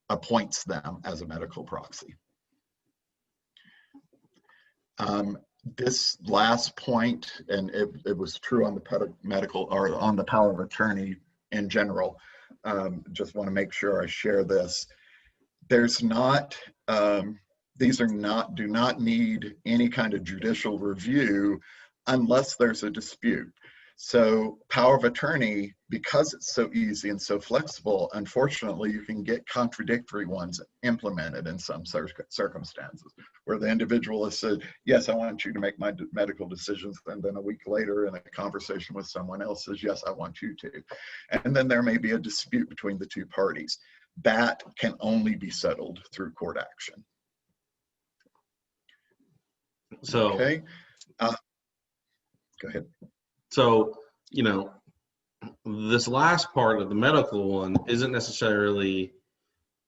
appoints them as a medical proxy. This last point, and it was true on the medical or on the power of attorney in general, just want to make sure I share this. There's not, do not need any kind of judicial review unless there's a dispute. So power of attorney, because it's so easy and so flexible, unfortunately, you can get contradictory ones implemented in some circumstances, where the individual has said, yes, I want you to make my medical decisions, and then a week later in a conversation with someone else says, yes, I want you to. And then there may be a dispute between the two parties. That can only be settled through court action. So, okay. Go ahead. So, this last part of the medical one isn't necessarily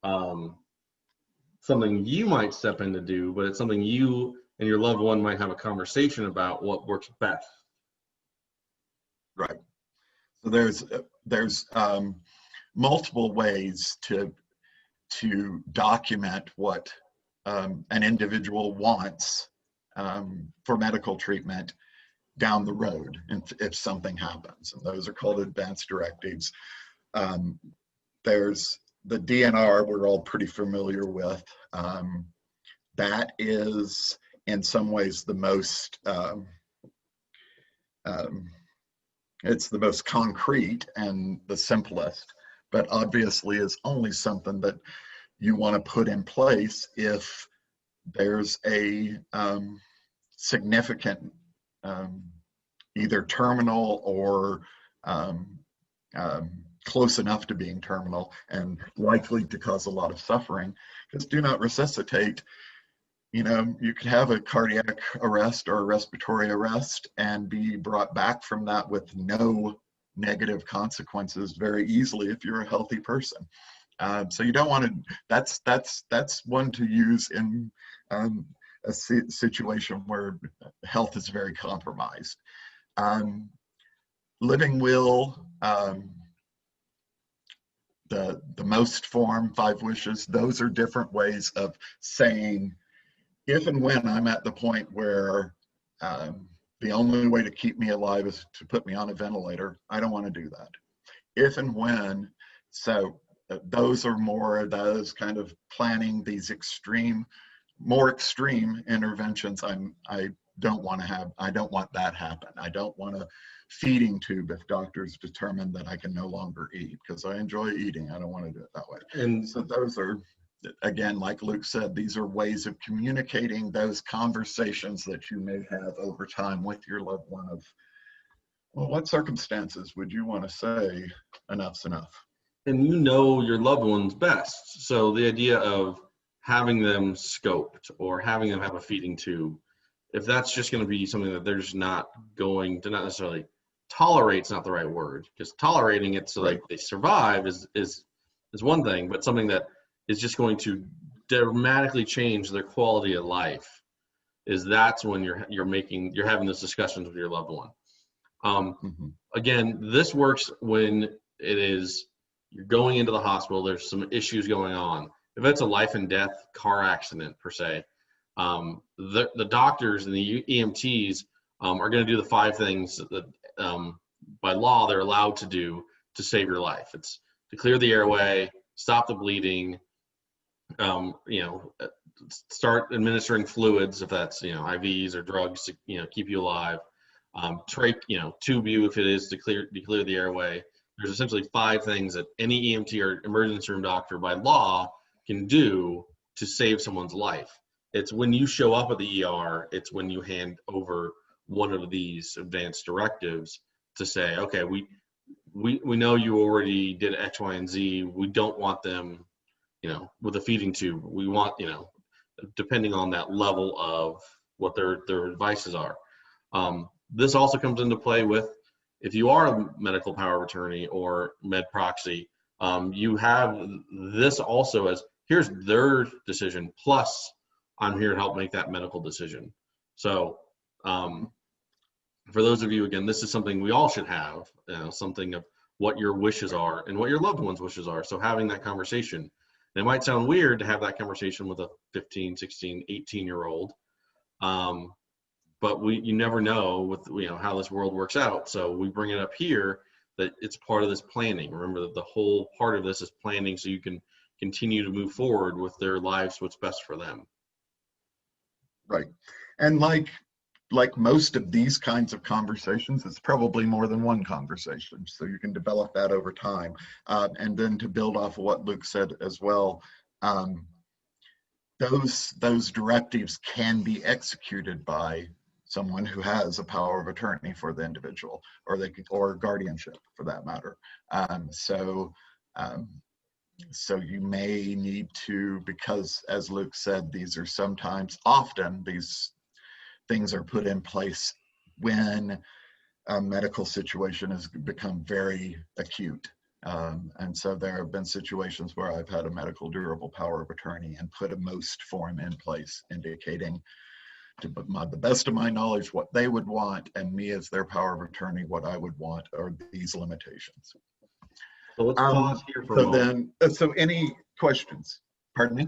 something you might step in to do, but it's something you and your loved one might have a conversation about what works best. Right. So there's multiple ways to document what an individual wants for medical treatment down the road if something happens, and those are called advanced directives. There's the DNR we're all pretty familiar with. That is in some ways the most it's the most concrete and the simplest, but obviously is only something that you want to put in place if there's a significant either terminal or close enough to being terminal and likely to cause a lot of suffering. Because do not resuscitate You know, you could have a cardiac arrest or a respiratory arrest and be brought back from that with no negative consequences very easily if you're a healthy person. So you don't want to, that's one to use in a situation where health is very compromised. Living will, the most form, 5 wishes, those are different ways of saying, if and when I'm at the point where the only way to keep me alive is to put me on a ventilator, I don't want to do that. If and when, so those are more of those kind of planning these more extreme interventions. I don't want to have, I don't want that happen. I don't want a feeding tube if doctors determine that I can no longer eat, because I enjoy eating. I don't want to do it that way. And So those are, again, like Luke said, these are ways of communicating those conversations that you may have over time with your loved one of, well, what circumstances would you want to say enough's enough? and you know your loved ones best. So the idea of having them scoped or having them have a feeding tube, if that's just going to be something that they're just not going to, not necessarily tolerate's not the right word, just tolerating it so Right. that they survive is one thing, but something that is just going to dramatically change their quality of life, that's when you're having those discussions with your loved one. Again, this works when it is you're going into the hospital, there's some issues going on. If it's a life and death car accident per se, the doctors and the EMTs are going to do the 5 things that by law they're allowed to do to save your life. It's to clear the airway, stop the bleeding, start administering fluids if that's IVs or drugs to keep you alive, tube you if it is to clear the airway. There's essentially 5 things that any EMT or emergency room doctor by law can do to save someone's life. It's when you show up at the ER, it's when you hand over one of these advanced directives to say, okay, we know you already did X, Y, and Z. We don't want them, with a feeding tube. We want, depending on that level of what their advices are. This also comes into play with, if you are a medical power of attorney or med proxy, you have this also as, here's their decision, plus I'm here to help make that medical decision. So for those of you, again, this is something we all should have, something of what your wishes are and what your loved one's wishes are. So having that conversation, and it might sound weird to have that conversation with a 15, 16, 18-year-old, but you never know with how this world works out. So we bring it up here that it's part of this planning. Remember that the whole part of this is planning so you can continue to move forward with their lives, what's best for them. Right. And like most of these kinds of conversations, it's probably more than one conversation. So you can develop that over time. And then to build off of what Luke said as well, those directives can be executed by someone who has a power of attorney for the individual, or guardianship for that matter. So you may need to, because as Luke said, often these things are put in place when a medical situation has become very acute. And so there have been situations where I've had a medical durable power of attorney and put a most form in place indicating, to the best of my knowledge, what they would want, and me as their power of attorney, what I would want are these limitations. So let's pause here for a moment. So any questions? Pardon me?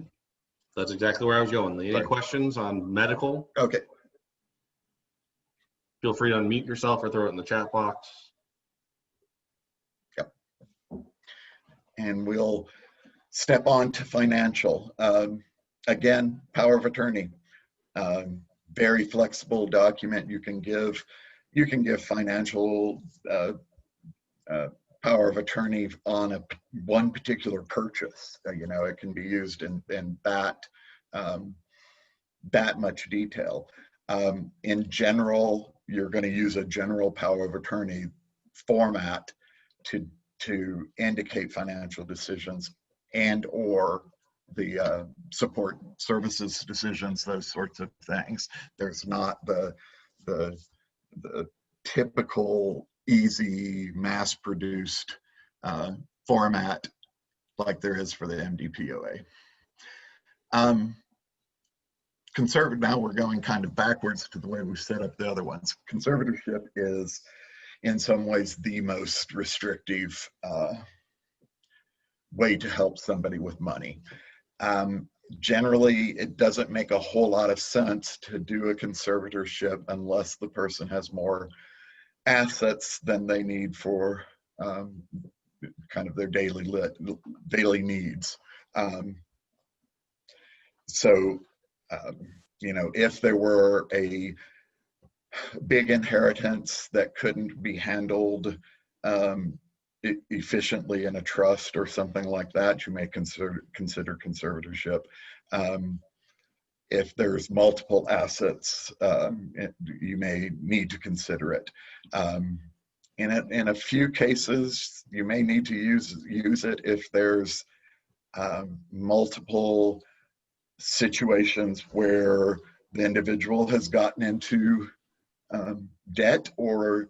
That's exactly where I was going. Any Sorry. questions on medical? Okay. Feel free to unmute yourself or throw it in the chat box. Yep. And we'll step on to financial. Again, power of attorney. Very flexible document. You can give financial power of attorney on one particular purchase. It can be used in that much detail. In general, you're going to use a general power of attorney format to indicate financial decisions and or the support services decisions, those sorts of things. There's not the typical easy mass-produced format like there is for the MDPOA. Now we're going kind of backwards to the way we set up the other ones. Conservatorship is in some ways the most restrictive way to help somebody with money. Generally, it doesn't make a whole lot of sense to do a conservatorship unless the person has more assets than they need for kind of their daily needs. You know, if there were a big inheritance that couldn't be handled efficiently in a trust or something like that, you may consider conservatorship. If there's multiple assets, you may need to consider it. In a few cases, you may need to use it if there's multiple situations where the individual has gotten into debt or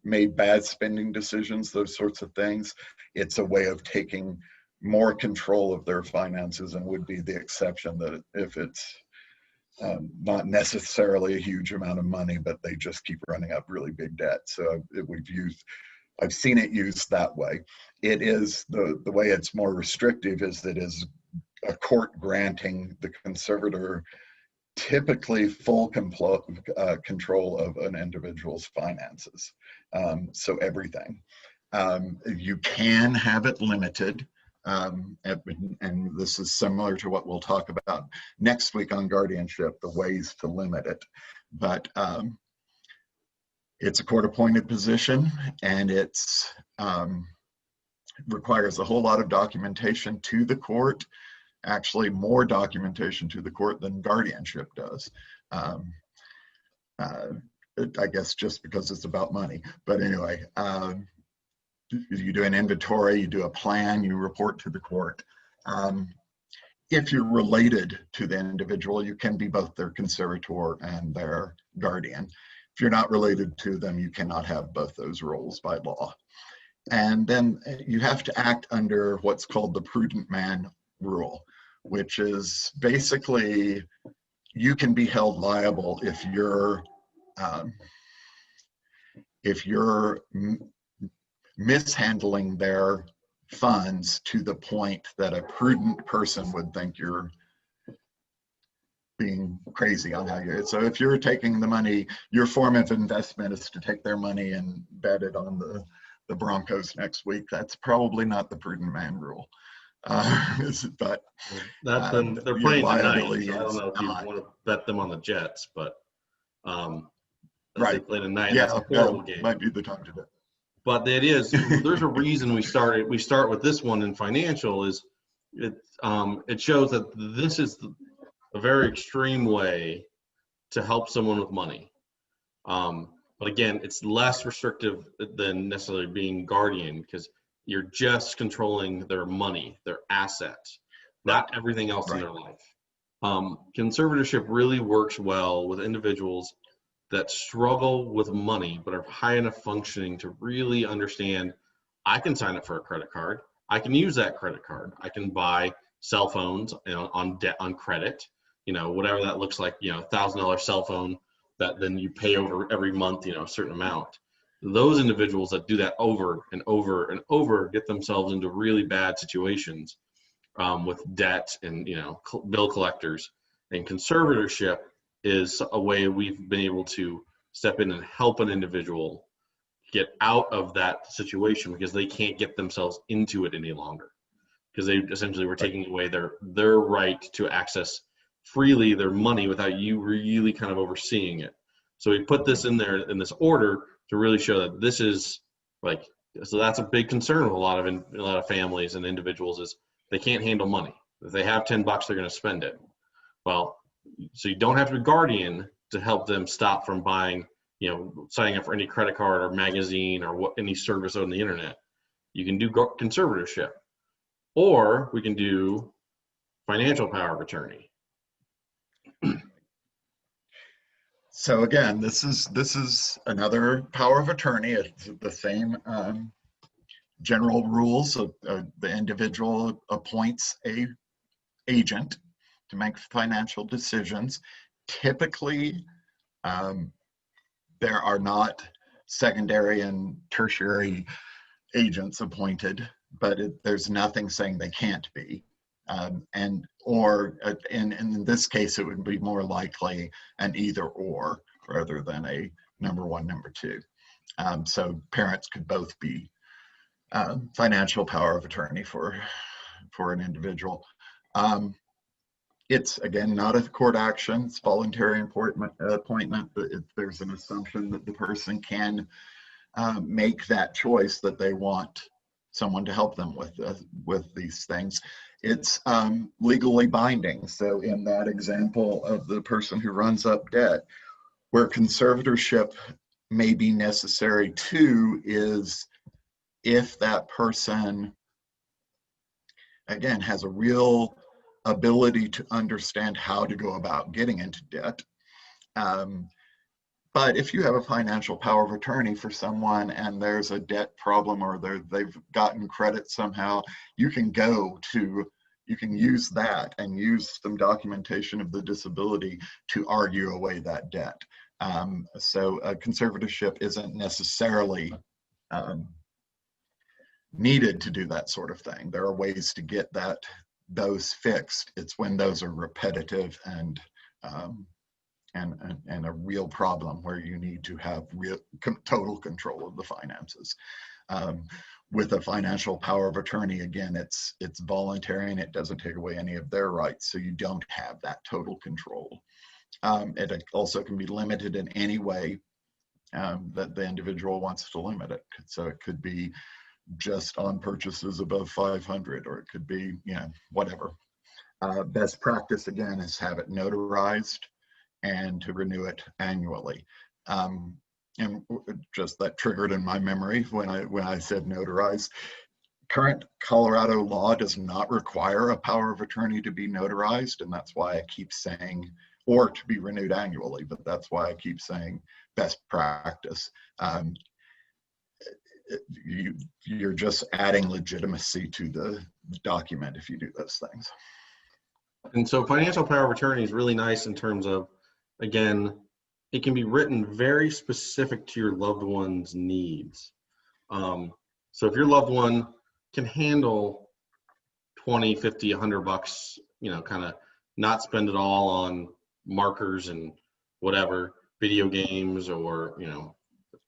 made bad spending decisions, those sorts of things. It's a way of taking more control of their finances, and would be the exception that if it's not necessarily a huge amount of money, but they just keep running up really big debt. So I've seen it used that way. It is the way it's more restrictive is that is a court granting the conservator typically full control of an individual's finances. So everything. You can have it limited, and this is similar to what we'll talk about next week on guardianship, the ways to limit it. But it's a court-appointed position, and it's requires a whole lot of documentation to the court. Actually, more documentation to the court than guardianship does. I guess just because it's about money. But anyway, you do an inventory, you do a plan, you report to the court. If you're related to the individual, you can be both their conservator and their guardian. If you're not related to them, you cannot have both those roles by law. And then you have to act under what's called the prudent man rule, which is basically you can be held liable if you're mishandling their funds to the point that a prudent person would think you're being crazy on how you. So if you're taking the money, your form of investment is to take their money and bet it on the Broncos next week. That's probably not the prudent man rule. But they're playing tonight. So I don't know if you want to bet them on the Jets, but right. They play tonight. Yeah, that's a horrible game. Might be the time to do it. But it is. There's a reason we start with this one in financial. Is it shows that this is a very extreme way to help someone with money. But again, it's less restrictive than necessarily being guardian, because you're just controlling their money, their assets, not everything else in their life. Conservatorship really works well with individuals that struggle with money but are high enough functioning to really understand, I can sign up for a credit card. I can use that credit card. I can buy cell phones, on debt, on credit, whatever that looks like, $1,000 cell phone that then you pay over every month, a certain amount. Those individuals that do that over and over and over get themselves into really bad situations with debt and, bill collectors. And conservatorship is a way we've been able to step in and help an individual get out of that situation because they can't get themselves into it any longer, because they essentially were taking away their right to access freely their money without you really kind of overseeing it. So we put this in there in this order to really show that this is so that's a big concern with a lot of families and individuals, is they can't handle money. If they have $10, they're going to spend it. Well, so you don't have to be guardian to help them stop from buying, signing up for any credit card or magazine or any service on the internet. You can do conservatorship, or we can do financial power of attorney. So again, this is another power of attorney. It's the same general rules. The individual appoints a agent to make financial decisions. Typically, there are not secondary and tertiary agents appointed, but there's nothing saying they can't be. In this case, it would be more likely an either or rather than a number one, number two. So parents could both be financial power of attorney for an individual. It's, again, not a court action. It's voluntary appointment, but there's an assumption that the person can make that choice that they want someone to help them with these things. It's legally binding. So in that example of the person who runs up debt, where conservatorship may be necessary too is if that person, again, has a real ability to understand how to go about getting into debt. But if you have a financial power of attorney for someone and there's a debt problem or they've gotten credit somehow, you can use that and use some documentation of the disability to argue away that debt. So conservatorship isn't necessarily needed to do that sort of thing. There are ways to get those fixed. It's when those are repetitive and a real problem where you need to have total control of the finances. With a financial power of attorney, again, it's voluntary and it doesn't take away any of their rights, so you don't have that total control. It also can be limited in any way that the individual wants to limit it. So it could be just on purchases above 500, or it could be, whatever. Best practice, again, is have it notarized and to renew it annually. And just that triggered in my memory when I said notarized. Current Colorado law does not require a power of attorney to be notarized, and that's why I keep saying, or to be renewed annually, but that's why I keep saying best practice. You're just adding legitimacy to the document if you do those things. And so financial power of attorney is really nice in terms of, again, it can be written very specific to your loved one's needs. So if your loved one can handle 20, 50, $100, kind of not spend it all on markers and whatever, video games or,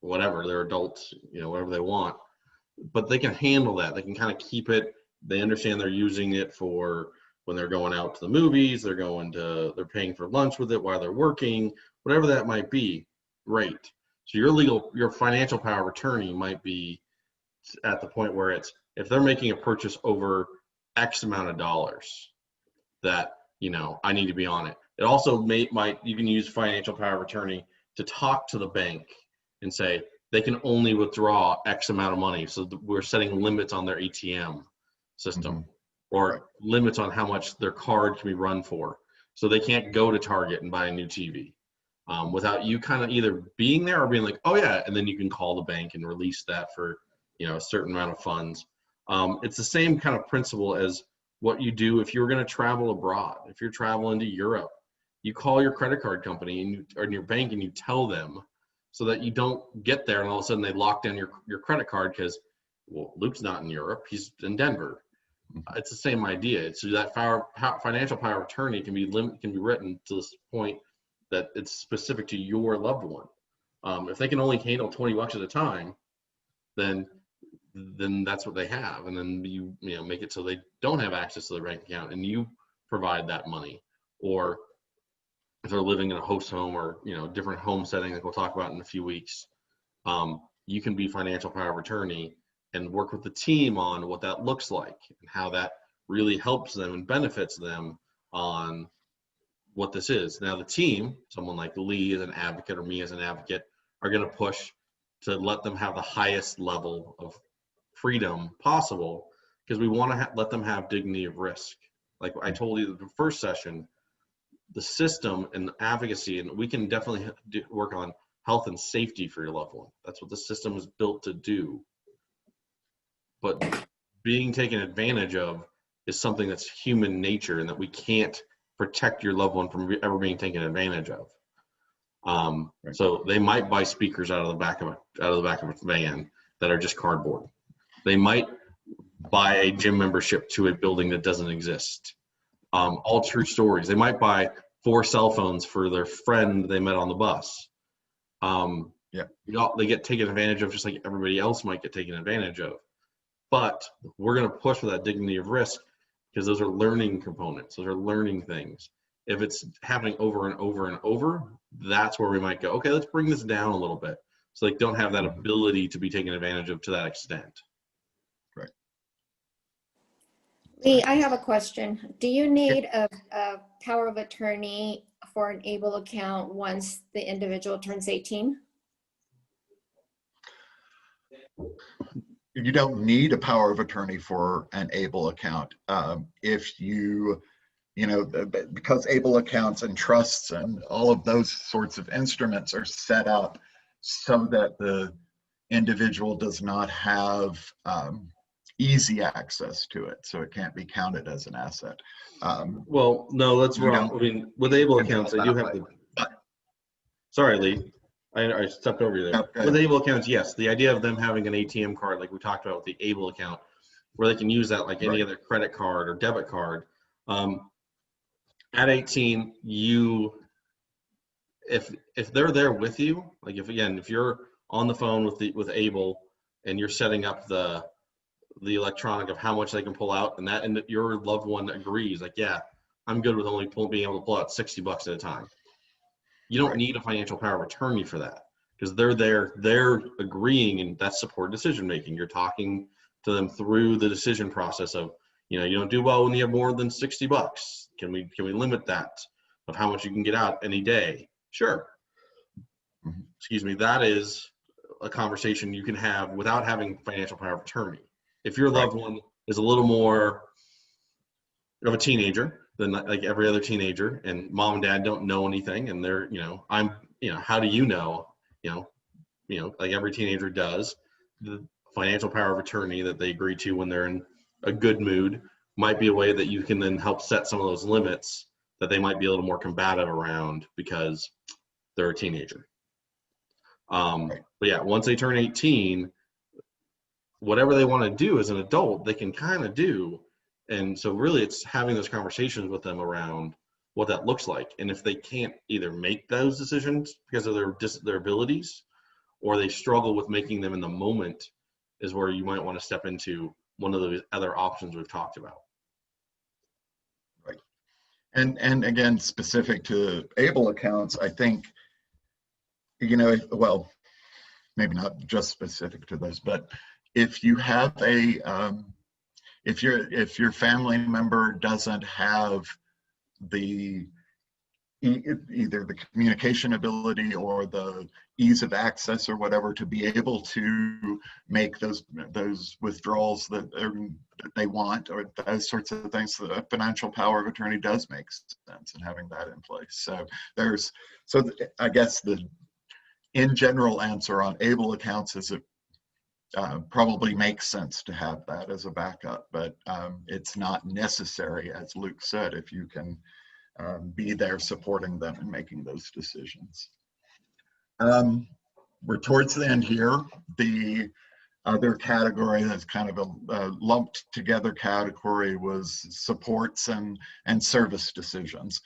whatever, they're adults, whatever they want, but they can handle that. They can kind of keep it. They understand they're using it for when they're going out to the movies, they're paying for lunch with it while they're working, whatever that might be. Great. So your financial power of attorney might be at the point where it's, if they're making a purchase over X amount of dollars, that, I need to be on it. It also you can use financial power of attorney to talk to the bank and say they can only withdraw X amount of money. So we're setting limits on their ATM system, or limits on how much their card can be run for. So they can't go to Target and buy a new TV without you kind of either being there or being like, oh yeah, and then you can call the bank and release that for, a certain amount of funds. It's the same kind of principle as what you do if you're going to travel abroad. If you're traveling to Europe, you call your credit card company or your bank and you tell them, so that you don't get there and all of a sudden they lock down your credit card because, well, Luke's not in Europe, he's in Denver. It's the same idea. So that financial power of attorney can be written to this point that it's specific to your loved one. If they can only handle $20 at a time, then that's what they have, and then you make it so they don't have access to the bank account, and you provide that money. Or if they're living in a host home or different home setting that we'll talk about in a few weeks, you can be financial power of attorney and work with the team on what that looks like and how that really helps them and benefits them on what this is. Now the team, someone like Lee as an advocate or me as an advocate, are going to push to let them have the highest level of freedom possible, because we want to let them have dignity of risk. like I told you the first session, the system and the advocacy, and we can definitely work on health and safety for your loved one. That's what the system is built to do. But being taken advantage of is something that's human nature, and that we can't protect your loved one from ever being taken advantage of. Right. So they might buy speakers out of the back of a van that are just cardboard. They might buy a gym membership to a building that doesn't exist. All true stories. They might buy 4 cell phones for their friend they met on the bus. They get taken advantage of just like everybody else might get taken advantage of. But we're going to push for that dignity of risk, because those are learning components. Those are learning things. If it's happening over and over and over, that's where we might go, okay, let's bring this down a little bit. So they don't have that ability to be taken advantage of to that extent. Right. Lee, I have a question. Do you need a power of attorney for an ABLE account once the individual turns 18? You don't need a power of attorney for an ABLE account. If you know, because ABLE accounts and trusts and all of those sorts of instruments are set up so that the individual does not have easy access to it, so it can't be counted as an asset. Well, no, that's wrong. I mean, with ABLE accounts, they do have the. Sorry, Lee. I stepped over you there. Okay. With ABLE accounts, yes, the idea of them having an ATM card, like we talked about with the ABLE account, where they can use that like any other credit card or debit card. At 18, if they're there with you, like if you're on the phone with ABLE and you're setting up the electronic of how much they can pull out, and your loved one agrees, like, yeah, I'm good with only being able to pull out $60 at a time. You don't need a financial power of attorney for that, because they're agreeing, and that's supported decision making. You're talking to them through the decision process of, you don't do well when you have more than $60. Can we limit that of how much you can get out any day? Sure. Mm-hmm. Excuse me. That is a conversation you can have without having financial power of attorney. If your loved one is a little more of a teenager than like every other teenager, and mom and dad don't know anything, and they're, how do you know, like every teenager does, the financial power of attorney that they agree to when they're in a good mood might be a way that you can then help set some of those limits that they might be a little more combative around because they're a teenager. But yeah, once they turn 18, whatever they want to do as an adult, they can kind of do. And so really it's having those conversations with them around what that looks like. And if they can't either make those decisions because of their abilities, or they struggle with making them in the moment, is where you might want to step into one of those other options we've talked about. Right. And again, specific to ABLE accounts, I think, well, maybe not just specific to those, but if you have if your family member doesn't have either the communication ability or the ease of access or whatever to be able to make those withdrawals that they want, or those sorts of things, the financial power of attorney does make sense in having that in place. So I guess the in general answer on ABLE accounts is it probably makes sense to have that as a backup, but it's not necessary, as Luke said, if you can be there supporting them in making those decisions. We're towards the end here. The other category that's kind of a lumped together category was supports and service decisions.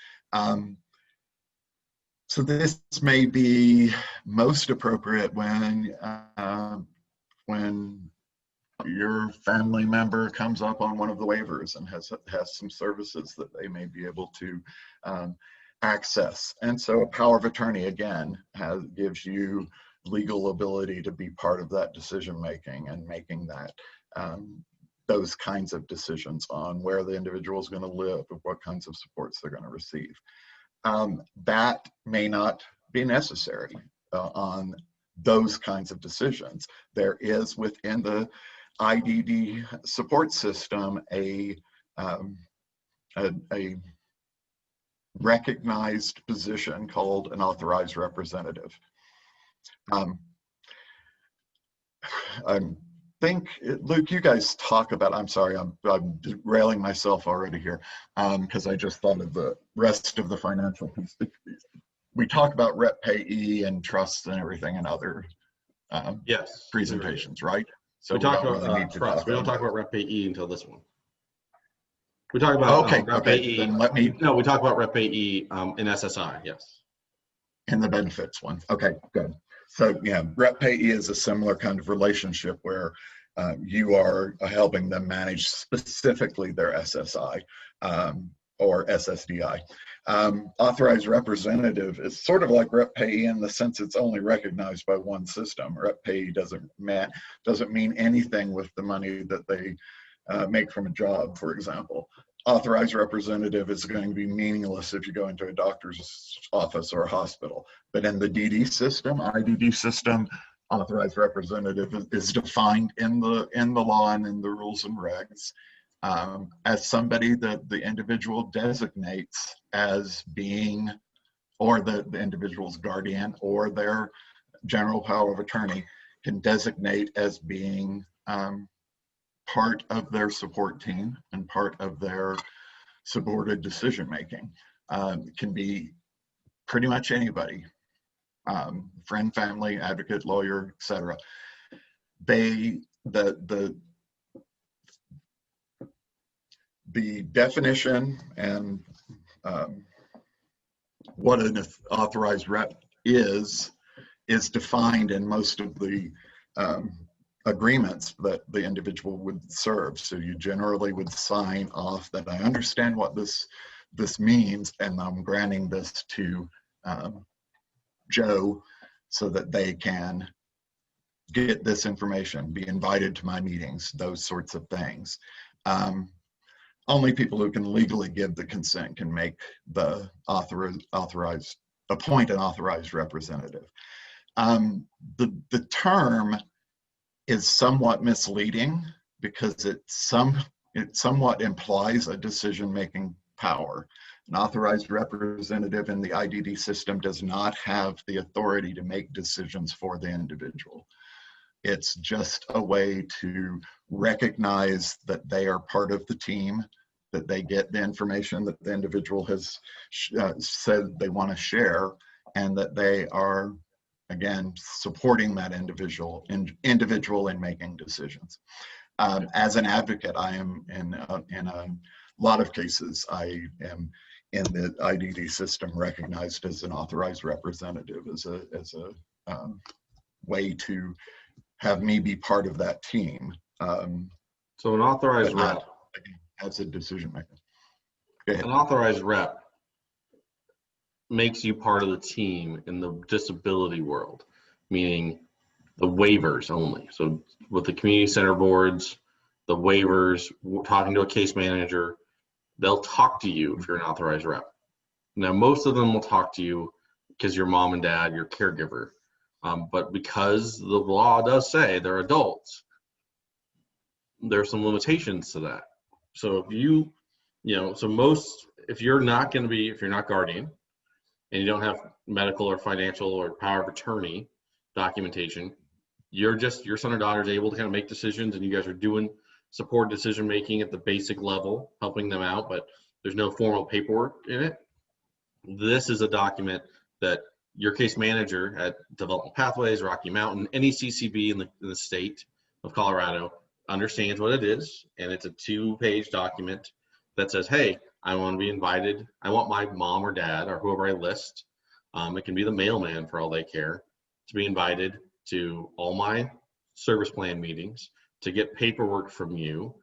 So this may be most appropriate when your family member comes up on one of the waivers and has some services that they may be able to access. And so a power of attorney, again, gives you legal ability to be part of that decision making and making that those kinds of decisions on where the individual is going to live, and what kinds of supports they're going to receive. That may not be necessary on those kinds of decisions. There is within the IDD support system a a recognized position called an authorized representative. I think, Luke, you guys talk about, I'm sorry, I'm derailing myself already here, because I just thought of the rest of the financial piece. We talk about rep payee and trusts and everything in other Yes. presentations, right? So we talked don't about really need to trust. talk We don't about talk about rep payee until this one. We talk about rep payee. Then let me. No, we talk about rep payee in SSI. Yes. In the benefits one. Okay, good. So yeah, rep payee is a similar kind of relationship where you are helping them manage specifically their SSI or SSDI. Authorized representative is sort of like rep payee in the sense it's only recognized by one system. Rep payee doesn't mean anything with the money that they make from a job, for example. Authorized representative is going to be meaningless if you go into a doctor's office or a hospital. But in the DD system, IDD system, authorized representative is defined in the law and in the rules and regs as somebody that the individual designates as being, or the individual's guardian or their general power of attorney can designate as being part of their support team and part of their supported decision making. It can be pretty much anybody, friend, family, advocate, lawyer, etc. The definition and what an authorized rep is defined in most of the agreements that the individual would serve. So you generally would sign off that I understand what this means, and I'm granting this to Joe so that they can get this information, be invited to my meetings, those sorts of things. Only people who can legally give the consent can make the appoint an authorized representative. The term is somewhat misleading because it somewhat implies a decision-making power. An authorized representative in the IDD system does not have the authority to make decisions for the individual. It's just a way to recognize that they are part of the team, that they get the information that the individual has said they want to share, and that they are, again, supporting that individual in making decisions. As an advocate, I am in a lot of cases, I am in the IDD system recognized as an authorized representative, as a way to have me be part of that team. So an authorized rep, as a decision maker. an authorized rep makes you part of the team in the disability world, meaning the waivers only. So with the community center boards, the waivers, talking to a case manager, they'll talk to you if you're an authorized rep. Now, most of them will talk to you because your mom and dad, your caregiver. But because the law does say they're adults, there are some limitations to that. So if if you're not guardian and you don't have medical or financial or power of attorney documentation, your son or daughter is able to kind of make decisions, and you guys are doing support decision making at the basic level, helping them out, but there's no formal paperwork in it. This is a document that your case manager at Development Pathways, Rocky Mountain, any CCB in the state of Colorado understands what it is, and it's a 2-page document that says, hey, I want to be invited. I want my mom or dad or whoever I list, it can be the mailman for all they care, to be invited to all my service plan meetings, to get paperwork from you,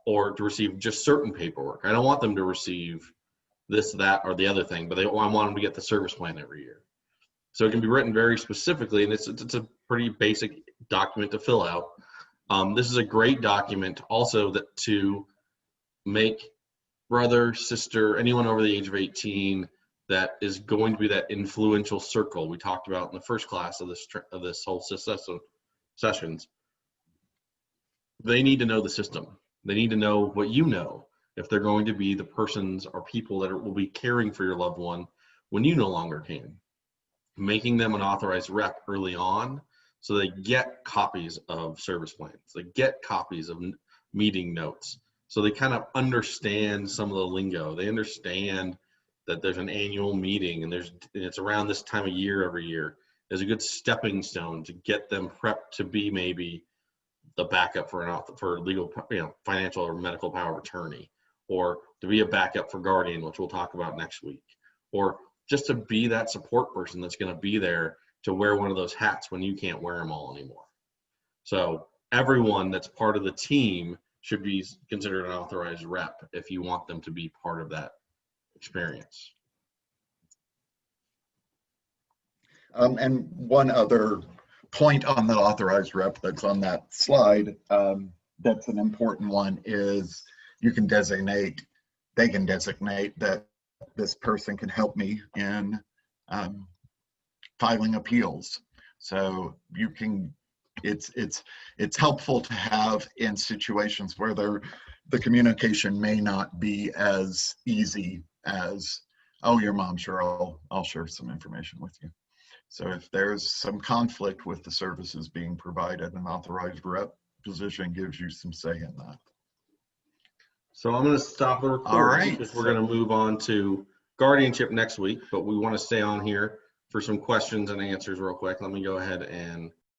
or to receive just certain paperwork. I don't want them to receive this, that, or the other thing, but I want them to get the service plan every year. So it can be written very specifically, and it's a pretty basic document to fill out. This is a great document also to make brother, sister, anyone over the age of 18 that is going to be that influential circle we talked about in the first class of this whole sessions. They need to know the system. They need to know what you know. if they're going to be the persons or people that will be caring for your loved one when you no longer can. Making them an authorized rep early on so they get copies of service plans, they get copies of meeting notes, so they kind of understand some of the lingo. They understand that there's an annual meeting and it's around this time of year every year. There's a good stepping stone to get them prepped to be maybe the backup for legal, financial or medical power of attorney, or to be a backup for guardian, which we'll talk about next week, or just to be that support person that's going to be there to wear one of those hats when you can't wear them all anymore. So everyone that's part of the team should be considered an authorized rep if you want them to be part of that experience. And one other point on the authorized rep that's on that slide, that's an important one, is they can designate that this person can help me in filing appeals. So you can, it's helpful to have in situations where the communication may not be as easy as, oh, your mom, sure, I'll share some information with you. So if there's some conflict with the services being provided, an authorized rep position gives you some say in that. So I'm going to stop the recording. All right. Because we're going to move on to guardianship next week, but we want to stay on here for some questions and answers real quick. Let me go ahead and